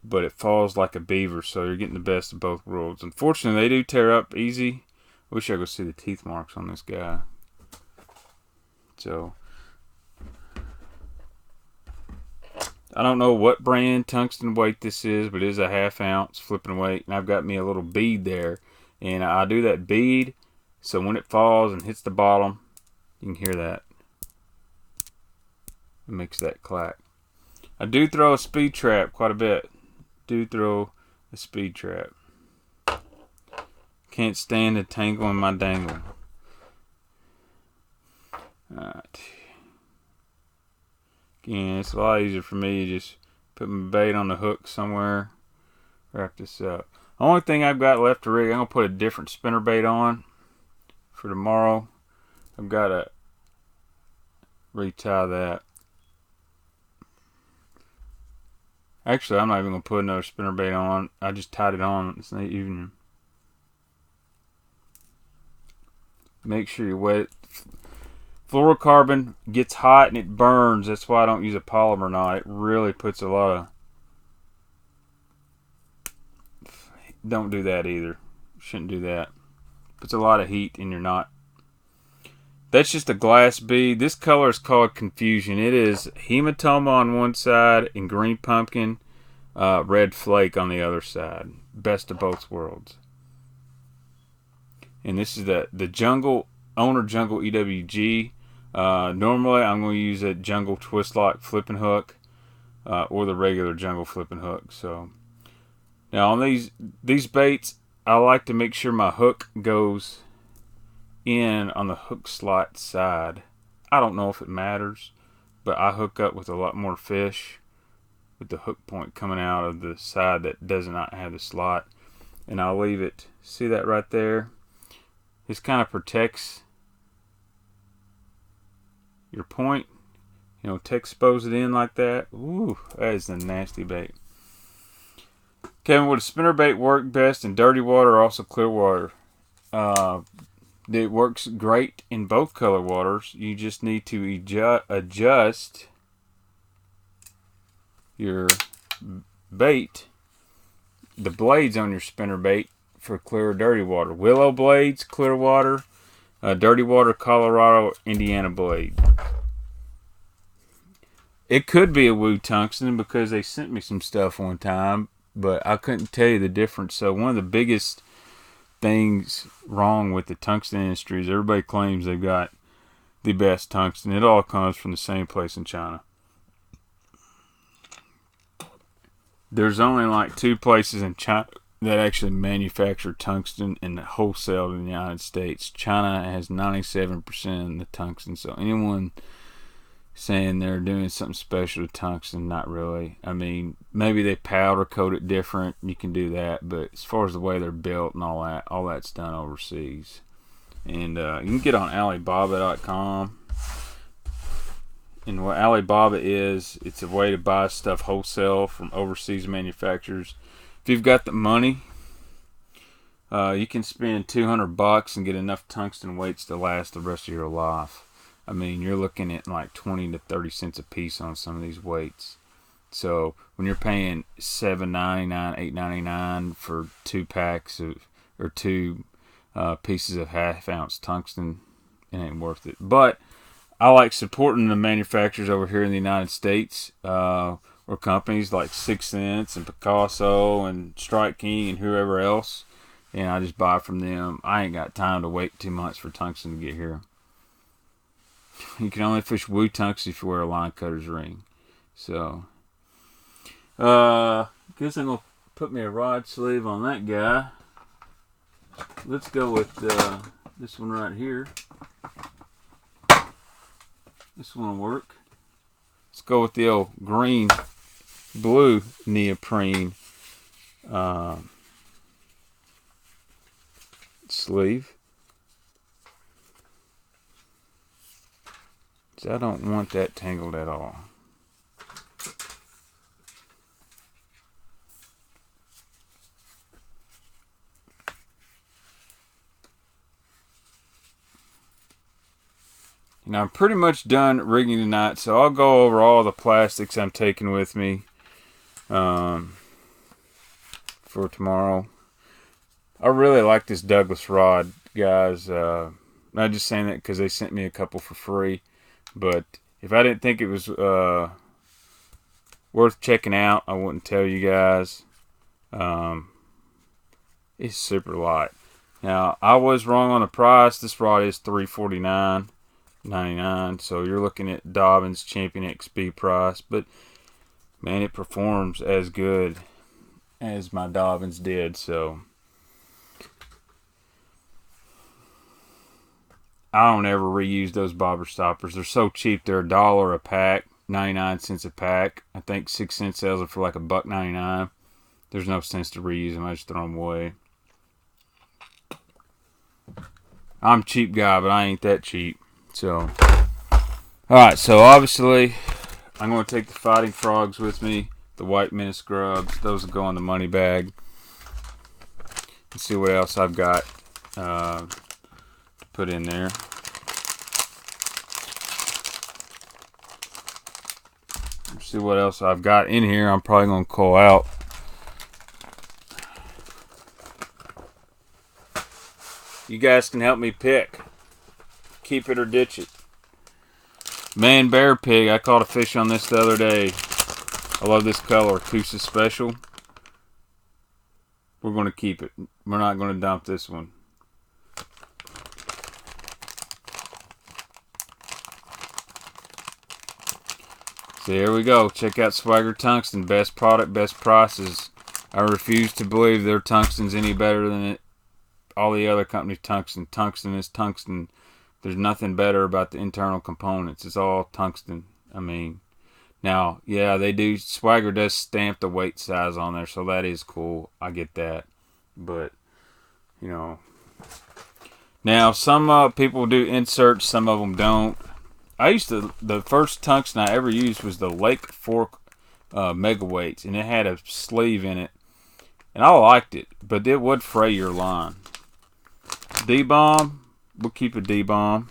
But it falls like a beaver, so you're getting the best of both worlds. Unfortunately, they do tear up easy. Wish I could see the teeth marks on this guy. So, I don't know what brand tungsten weight this is, but it is a 1/2 ounce flipping weight. And I've got me a little bead there. And I do that bead, so when it falls and hits the bottom, you can hear that. It makes that clack. I do throw a speed trap quite a bit. Do throw a speed trap. Can't stand the tangle in my dangle. Alright. Again, it's a lot easier for me to just put my bait on the hook somewhere. Wrap this up. The only thing I've got left to rig, I'm going to put a different spinner bait on for tomorrow. I've got to retie that. Actually, I'm not even going to put another spinner bait on. I just tied it on this evening. Make sure you wet it. Fluorocarbon gets hot and it burns. That's why I don't use a polymer knot. It really puts a lot of... Don't do that either. Shouldn't do that. Puts a lot of heat in your knot. That's just a glass bead. This color is called Confusion. It is hematoma on one side and green pumpkin, red flake on the other side. Best of both worlds. And this is the Jungle Owner Jungle EWG. Normally I'm going to use a Jungle Twist Lock flipping hook or the regular Jungle flipping hook. So now on these baits, I like to make sure my hook goes in on the hook slot side. I don't know if it matters, but I hook up with a lot more fish with the hook point coming out of the side that does not have the slot, and I'll leave it. See that right there? This kind of protects your point. You know, to expose it in like that. Ooh, that is a nasty bait. Kevin, would a spinnerbait work best in dirty water or also clear water? It works great in both color waters. You just need to adjust your bait, the blades on your spinnerbait for clear or dirty water. Willow blades, clear water. Dirty water, Colorado, Indiana blade. It could be a Woo Tungsten because they sent me some stuff one time, but I couldn't tell you the difference. So one of the biggest things wrong with the tungsten industry is everybody claims they've got the best tungsten. It all comes from the same place in China. There's only like 2 places in China that actually manufacture tungsten and wholesale in the United States. China has 97% of the tungsten, so anyone saying they're doing something special to tungsten, not really. I mean, maybe they powder coat it different, you can do that, but as far as the way they're built and all that's done overseas. And you can get on Alibaba.com. And what Alibaba is, it's a way to buy stuff wholesale from overseas manufacturers. If you've got the money, you can spend $200 and get enough tungsten weights to last the rest of your life. I mean, you're looking at like 20 to 30 cents a piece on some of these weights. So when you're paying $7.99, $8.99 for 2 packs of, or 2 pieces of 1/2 ounce tungsten. It ain't worth it. But I like supporting the manufacturers over here in the United States, or companies like 6 Cents and Picasso and Strike King and whoever else. And I just buy from them. I ain't got time to wait 2 months for tungsten to get here. You can only fish woo tungsten if you wear a line cutter's ring. So, guess I'm going to put me a rod sleeve on that guy. Let's go with this one right here. This one will work. Let's go with the old green, blue neoprene sleeve. So I don't want that tangled at all. And I'm pretty much done rigging tonight, so I'll go over all the plastics I'm taking with me for tomorrow. I really like this Douglas rod, guys. Not just saying that because they sent me a couple for free, but if I didn't think it was worth checking out, I wouldn't tell you guys. It's super light. Now, I was wrong on the price. This rod is $349.99, so you're looking at Dobbins Champion XP price, but man, it performs as good as my Dobbins did. So I don't ever reuse those bobber stoppers. They're so cheap. They're $1 a pack, 99 cents a pack. I think 6 Cents sells it for like $1.99. There's no sense to reuse them. I just throw them away. I'm a cheap guy, but I ain't that cheap. So, alright, so obviously I'm going to take the fighting frogs with me, the white minnow scrubs. Those will go in the money bag. Let's see what else I've got to put in there. Let's see what else I've got in here. I'm probably going to call out. You guys can help me pick. Keep it or ditch it. Man bear pig. I caught a fish on this the other day. I love this color. Coosa Special. We're going to keep it. We're not going to dump this one. So here we go. Check out Swagger Tungsten. Best product, best prices. I refuse to believe their tungsten's any better than all the other companies' tungsten. Tungsten is tungsten. There's nothing better about the internal components. It's all tungsten. I mean, now, yeah, they do. Swagger does stamp the weight size on there, so that is cool. I get that. But, you know. Now, some people do inserts. Some of them don't. The first tungsten I ever used was the Lake Fork Mega Weights, and it had a sleeve in it. And I liked it, but it would fray your line. D-bomb. We'll keep a D-bomb.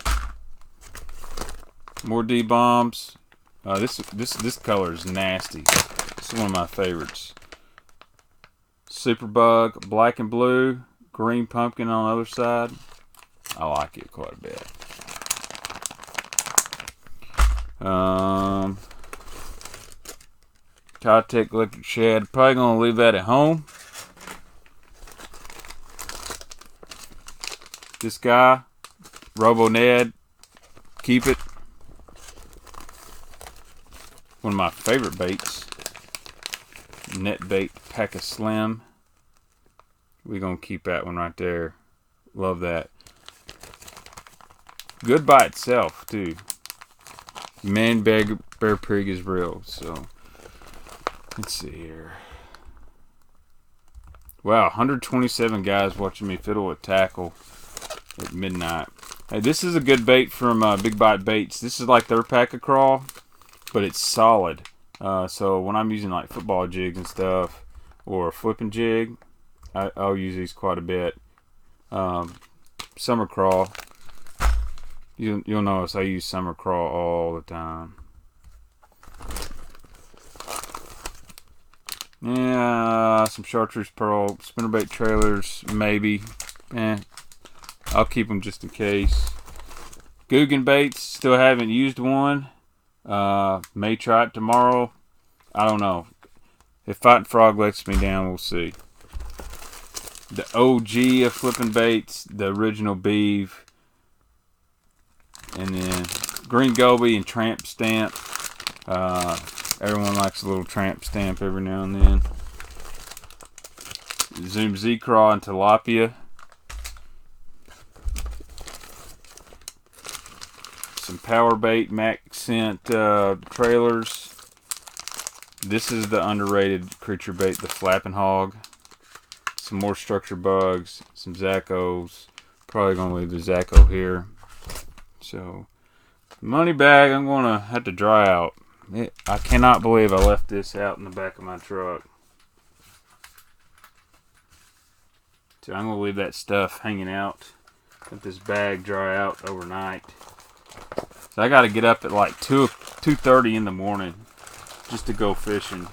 More D-bombs. This color is nasty. This is one of my favorites. Superbug, black and blue, green pumpkin on the other side. I like it quite a bit. Kitech electric shad. Probably gonna leave that at home. This guy, Robo Ned, keep it. One of my favorite baits. Net bait Pack-A Slim. We're gonna keep that one right there. Love that. Good by itself too. Man bear pig is real. So let's see here. Wow, 127 guys watching me fiddle with tackle at midnight. Hey, this is a good bait from Big Bite Baits. This is like their Pack-A-Crawl, but it's solid. So when I'm using like football jigs and stuff, or a flipping jig, I'll use these quite a bit. Summer crawl. You'll notice I use summer crawl all the time. Yeah, some chartreuse pearl, spinnerbait trailers, maybe. I'll keep them just in case. Guggen baits, still haven't used one. May try it tomorrow. I don't know. If Fighting Frog lets me down, we'll see. The OG of flipping baits, the original Beeve. And then Green Goby and Tramp Stamp. Everyone likes a little Tramp Stamp every now and then. Zoom Z-Craw and Tilapia. Some Power Bait Maxent trailers. This is the underrated creature bait, the Flapping Hog. Some more Structure Bugs. Some Zaccos. Probably going to leave the Zacco here. So, money bag I'm going to have to dry out. I cannot believe I left this out in the back of my truck. So I'm going to leave that stuff hanging out. Let this bag dry out overnight. So I got to get up at like 2:30 in the morning just to go fishing.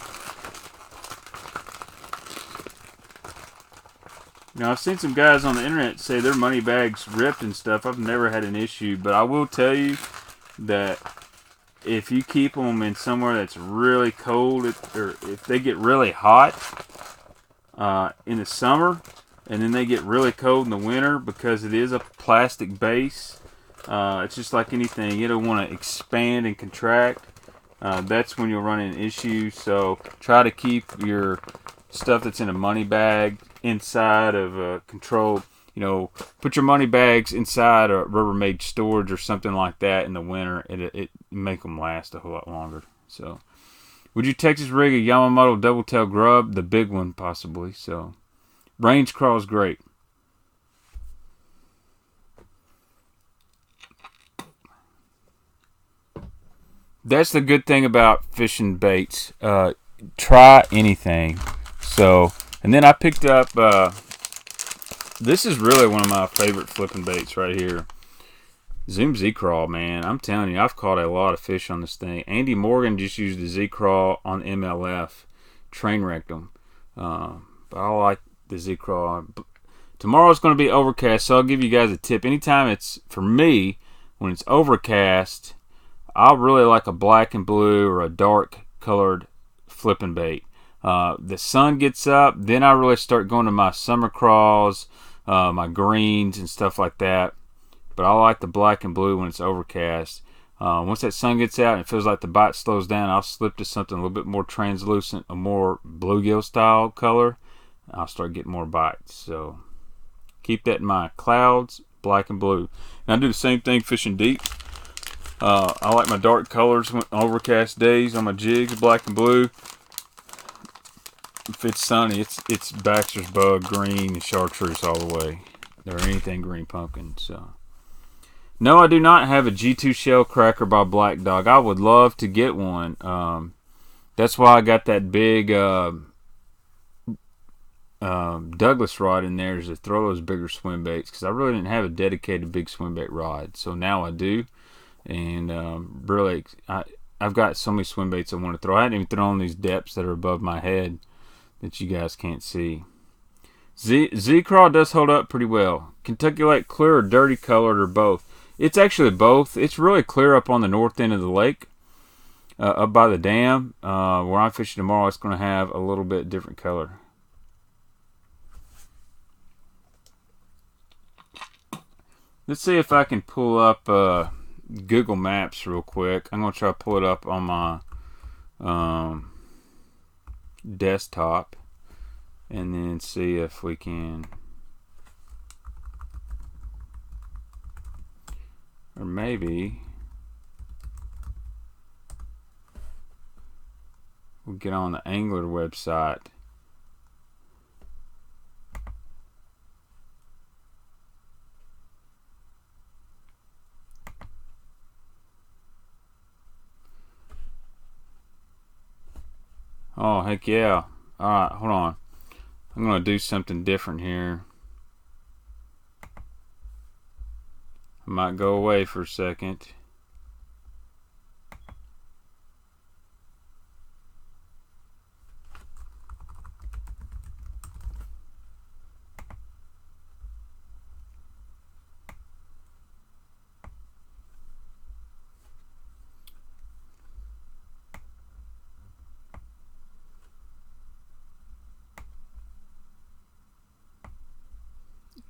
Now, I've seen some guys on the internet say their money bags ripped and stuff. I've never had an issue, but I will tell you that if you keep them in somewhere that's really cold, or if they get really hot in the summer, and then they get really cold in the winter, because it is a plastic base, it's just like anything. It'll want to expand and contract. That's when you'll run into issues. So try to keep your stuff that's in a money bag inside of a controlled, put your money bags inside a Rubbermaid storage or something like that in the winter. It make them last a whole lot longer. So, would you Texas rig a Yamamoto double tail grub? The big one, possibly. So, range crawl is great. That's the good thing about fishing baits. Try anything. So, and then I picked up, this is really one of my favorite flipping baits right here. Zoom Z-Craw, man. I'm telling you, I've caught a lot of fish on this thing. Andy Morgan just used the Z-Craw on MLF. Train wrecked them. But I like the Z-Craw. Tomorrow's going to be overcast, so I'll give you guys a tip. Anytime it's, for me, when it's overcast, I'll really like a black and blue or a dark colored flipping bait. The sun gets up, then I really start going to my summer craws, my greens and stuff like that. But I like the black and blue when it's overcast. Once that sun gets out and it feels like the bite slows down, I'll slip to something a little bit more translucent, a more bluegill style color. I'll start getting more bites. So keep that in mind. Clouds, black and blue. And I do the same thing fishing deep. I like my dark colors on overcast days on my jigs, black and blue. If it's sunny, it's Baxter's Bug, green, and chartreuse all the way. Or anything green pumpkin. So, no, I do not have a G2 shell cracker by Black Dog. I would love to get one. That's why I got that big Douglas rod in there, is to throw those bigger swim baits, because I really didn't have a dedicated big swim bait rod. So now I do. And really, I've got so many swim baits I want to throw. I hadn't even thrown these depths that are above my head that you guys can't see. Z-Craw does hold up pretty well. Kentucky Lake clear or dirty colored, or both? It's actually both. It's really clear up on the north end of the lake, up by the dam. Where I'm fishing tomorrow, it's going to have a little bit different color. Let's see if I can pull up Google Maps real quick. I'm going to try to pull it up on my desktop and then see if we can, or maybe we'll get on the Angler website. Oh, heck yeah. Alright, hold on. I'm going to do something different here. I might go away for a second.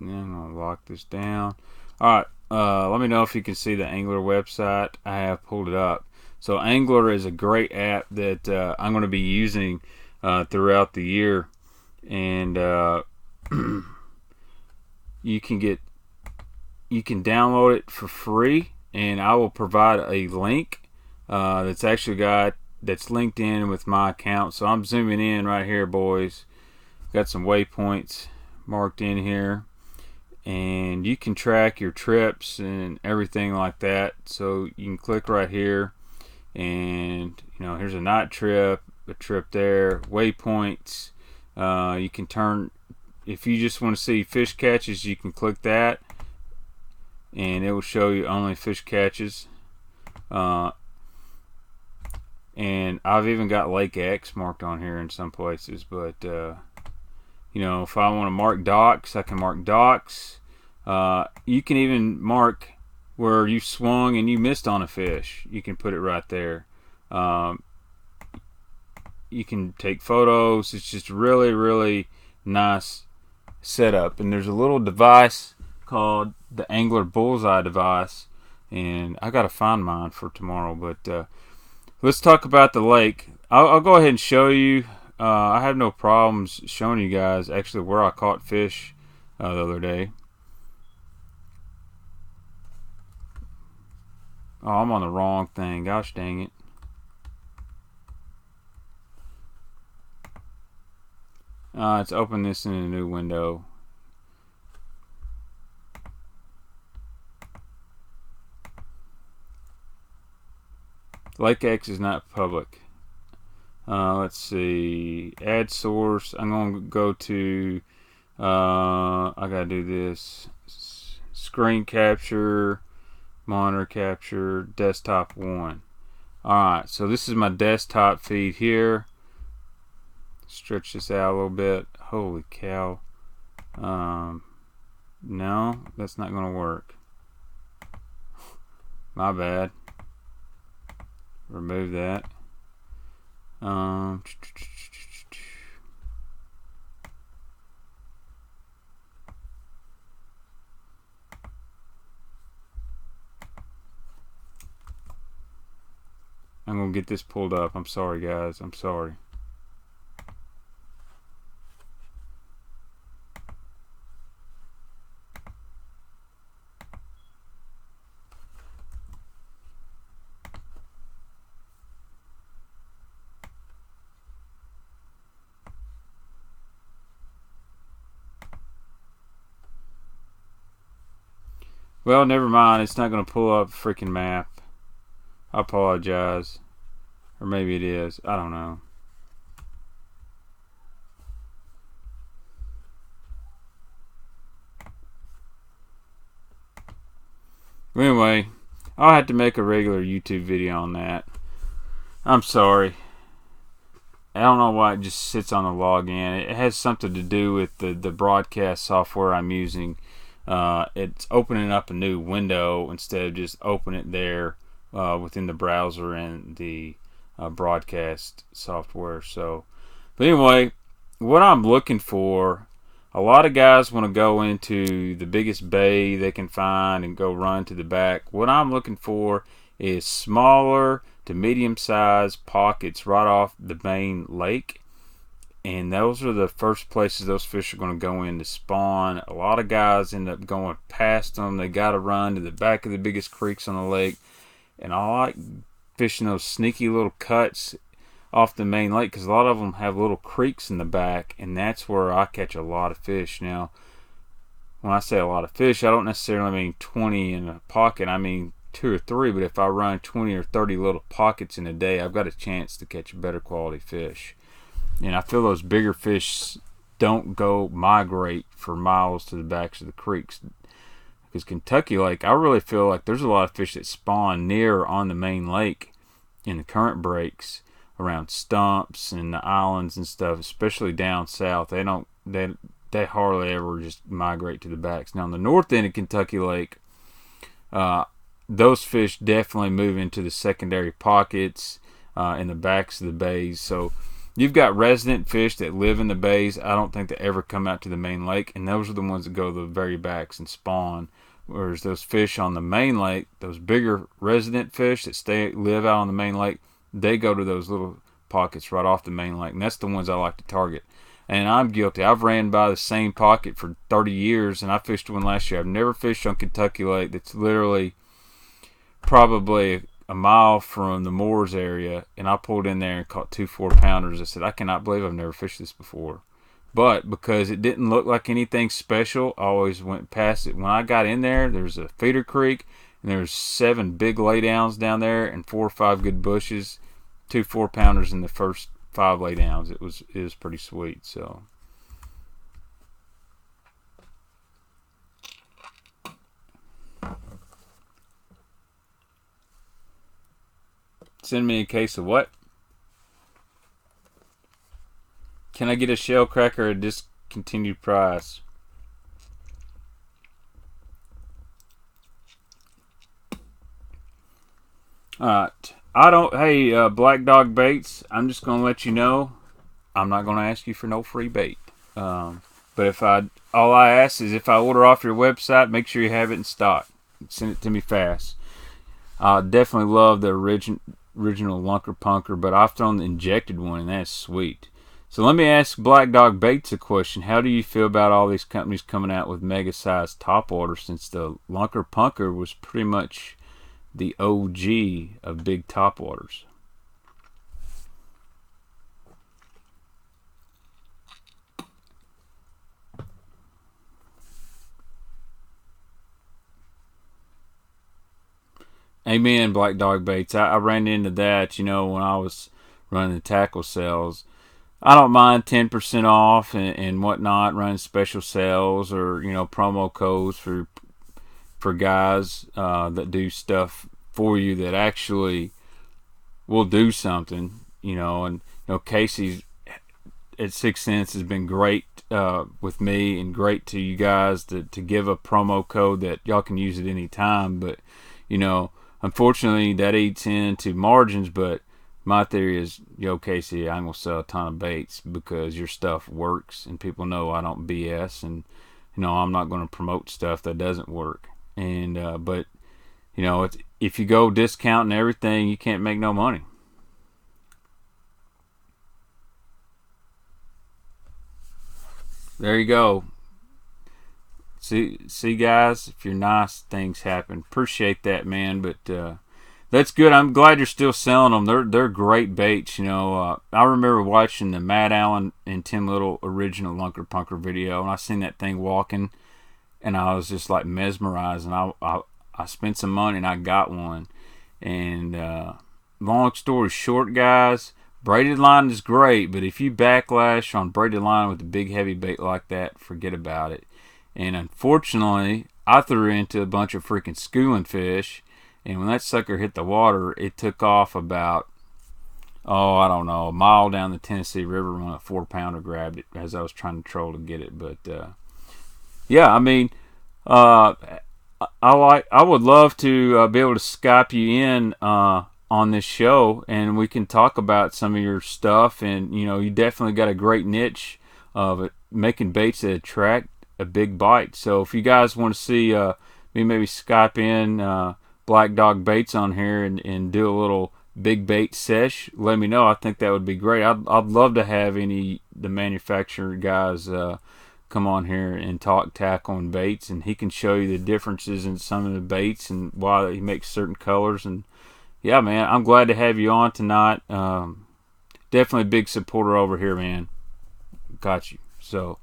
I'm gonna lock this down. All right. Let me know if you can see the Angler website. I have pulled it up. So Angler is a great app that I'm going to be using throughout the year, and you can download it for free, and I will provide a link that's linked in with my account. So I'm zooming in right here, boys. Got some waypoints marked in here, and you can track your trips and everything like that. So you can click right here, and here's a night trip, a trip there, waypoints. You can turn, if you just want to see fish catches, you can click that, and it will show you only fish catches. And I've even got Lake X marked on here in some places, but if I want to mark docks, I can mark docks. You can even mark where you swung and you missed on a fish. You can put it right there. You can take photos. It's just really, really nice setup. And there's a little device called the Angler Bullseye device, and I gotta find mine for tomorrow. But let's talk about the lake. I'll go ahead and show you. I have no problems showing you guys actually where I caught fish the other day. Oh, I'm on the wrong thing. Gosh dang it. Let's open this in a new window. Lake X is not public. Let's see. Add source. I'm going to go to, I got to do this. Screen capture, monitor capture, desktop 1. Alright, so this is my desktop feed here. Stretch this out a little bit. Holy cow. No, that's not going to work. My bad. Remove that. I'm gonna get this pulled up. I'm sorry, guys. I'm sorry. Well, never mind. It's not going to pull up a freaking map. I apologize. Or maybe it is. I don't know. Anyway, I'll have to make a regular YouTube video on that. I'm sorry. I don't know why it just sits on the login. It has something to do with the broadcast software I'm using. It's opening up a new window instead of just open it there within the browser and the broadcast software. So, but anyway, what I'm looking for, a lot of guys want to go into the biggest bay they can find and go run to the back. What I'm looking for is smaller to medium sized pockets right off the main lake. And those are the first places those fish are going to go in to spawn. A lot of guys end up going past them. They got to run to the back of the biggest creeks on the lake. And I like fishing those sneaky little cuts off the main lake because a lot of them have little creeks in the back. And that's where I catch a lot of fish. Now, when I say a lot of fish, I don't necessarily mean 20 in a pocket. I mean 2 or 3. But if I run 20 or 30 little pockets in a day, I've got a chance to catch better quality fish. And I feel those bigger fish don't go migrate for miles to the backs of the creeks. Because Kentucky Lake, I really feel like there's a lot of fish that spawn near on the main lake in the current breaks around stumps and the islands and stuff, especially down south. They hardly ever just migrate to the backs. Now on the north end of Kentucky Lake, those fish definitely move into the secondary pockets in the backs of the bays. So you've got resident fish that live in the bays. I don't think they ever come out to the main lake, and those are the ones that go to the very backs and spawn. Whereas those fish on the main lake, those bigger resident fish that live out on the main lake, they go to those little pockets right off the main lake, and that's the ones I like to target. And I'm guilty. I've ran by the same pocket for 30 years, and I fished one last year. I've never fished on Kentucky Lake that's literally probably a mile from the Moores area, and I pulled in there and caught 2 4-pounders. I said, I cannot believe I've never fished this before. But because it didn't look like anything special, I always went past it. When I got in there, there's a feeder creek, and there's 7 big laydowns down there and 4 or 5 good bushes. 2 4-pounders in the first 5 laydowns. It was pretty sweet. So send me a case of what? Can I get a shell cracker at a discontinued price? Alright. Hey, Black Dog Baits, I'm just going to let you know, I'm not going to ask you for no free bait. But all I ask is if I order off your website, make sure you have it in stock. Send it to me fast. I definitely love the original Lunker Punker, but I've thrown the injected one, and that's sweet. So let me ask Black Dog Baits a question. How do you feel about all these companies coming out with mega-sized topwater, since the Lunker Punker was pretty much the OG of big topwaters? Amen, Black Dog Baits. I ran into that, when I was running the tackle sales. I don't mind 10% off and whatnot, running special sales or, promo codes for guys that do stuff for you that actually will do something, and Casey at 6 Cents has been great with me and great to you guys to give a promo code that y'all can use at any time. But unfortunately that eats into margins. But my theory is, Casey, I'm gonna sell a ton of baits because your stuff works and people know I don't BS, and I'm not gonna promote stuff that doesn't work. And but if you go discounting everything, you can't make no money. There you go. See guys, if you're nice, things happen. Appreciate that, man. But that's good. I'm glad you're still selling them. They're great baits. I remember watching the Matt Allen and Tim Little original Lunker Punker video, and I seen that thing walking, and I was just like mesmerized. And I spent some money and I got one. And long story short, guys, braided line is great, but if you backlash on braided line with a big heavy bait like that, forget about it. And unfortunately, I threw into a bunch of freaking schooling fish, and when that sucker hit the water, it took off about, I don't know, a mile down the Tennessee River when a 4-pounder grabbed it as I was trying to troll to get it. But yeah, I mean, I would love to be able to Skype you in on this show, and we can talk about some of your stuff. And you definitely got a great niche of making baits that attract a big bite. So if you guys want to see me maybe Skype in Black Dog Baits on here and do a little big bait sesh, let me know. I think that would be great. I'd love to have the manufacturer guys come on here and talk tackle and baits, and he can show you the differences in some of the baits and why he makes certain colors. And yeah, man, I'm glad to have you on tonight. Definitely a big supporter over here, man. Got you. So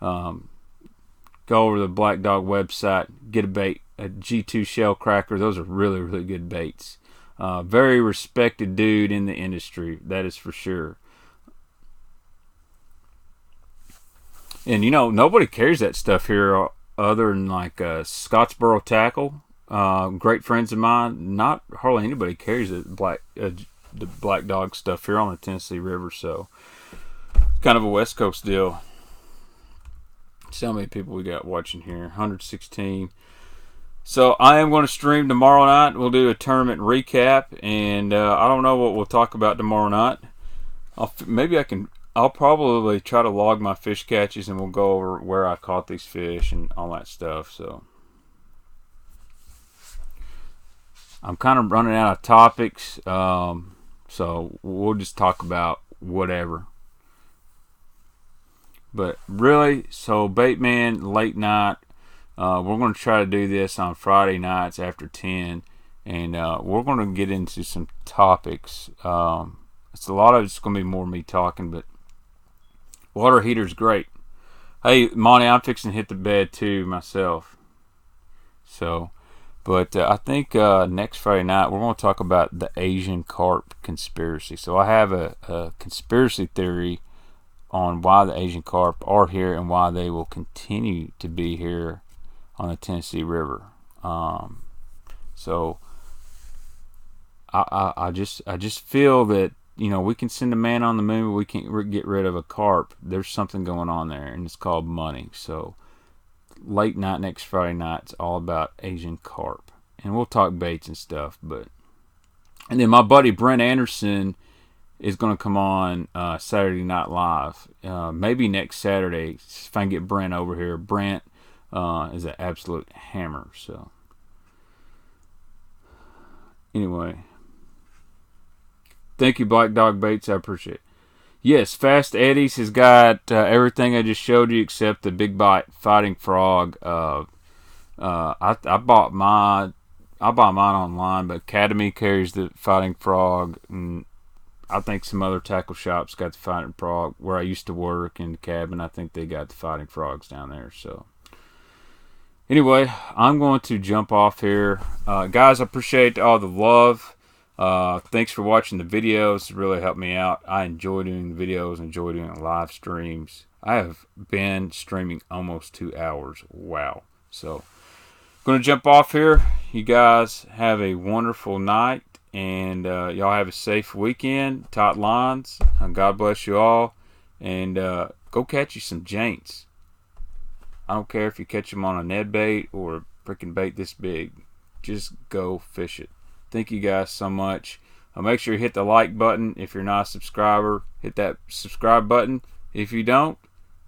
go over to the Black Dog website, get a bait, a G2 shell cracker. Those are really, really good baits. Very respected dude in the industry, that is for sure. And nobody carries that stuff here other than like Scottsboro Tackle. Great friends of mine. Not hardly anybody carries the Black Dog stuff here on the Tennessee River. So kind of a West Coast deal. See how many people we got watching here. 116. So I am going to stream tomorrow night. We'll do a tournament recap, and I don't know what we'll talk about tomorrow night. Maybe I can. I'll probably try to log my fish catches, and we'll go over where I caught these fish and all that stuff. So I'm kind of running out of topics. So we'll just talk about whatever. But really, so Baitman late night. We're going to try to do this on Friday nights after 10, and we're going to get into some topics. It's a lot of it's going to be more me talking, but water heater's great. Hey, Monty, I'm fixing to hit the bed too myself. So, but I think next Friday night we're going to talk about the Asian carp conspiracy. So I have a conspiracy theory on why the Asian carp are here and why they will continue to be here on the Tennessee River. So I just feel that, you know, we can send a man on the moon, but we can't get rid of a carp. There's something going on there, and it's called money. So late night next Friday night, it's all about Asian carp, and we'll talk baits and stuff. And then my buddy Brent Anderson is going to come on Saturday Night Live, maybe next Saturday if I can get Brent over here. Brent is an absolute hammer. So anyway, thank you, Black Dog Baits. I appreciate it. Yes, Fast Eddie's has got everything I just showed you except the Big Bite Fighting Frog. I bought mine online, but Academy carries the Fighting Frog, and I think some other tackle shops got the Fighting Frog. Where I used to work in the cabin, I think they got the Fighting Frogs down there. So anyway, I'm going to jump off here. Guys, I appreciate all the love. Thanks for watching the videos. It really helped me out. I enjoy doing the videos, enjoy doing live streams. I have been streaming almost 2 hours. Wow. So going to jump off here. You guys have a wonderful night, and y'all have a safe weekend. Tight lines. God bless you all, and go catch you some Jaints. I don't care if you catch them on a Ned bait or a freaking bait this big. Just go fish it. Thank you guys so much. Make sure you hit the like button. If you're not a subscriber, hit that subscribe button. If you don't,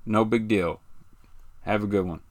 no big deal. Have a good one.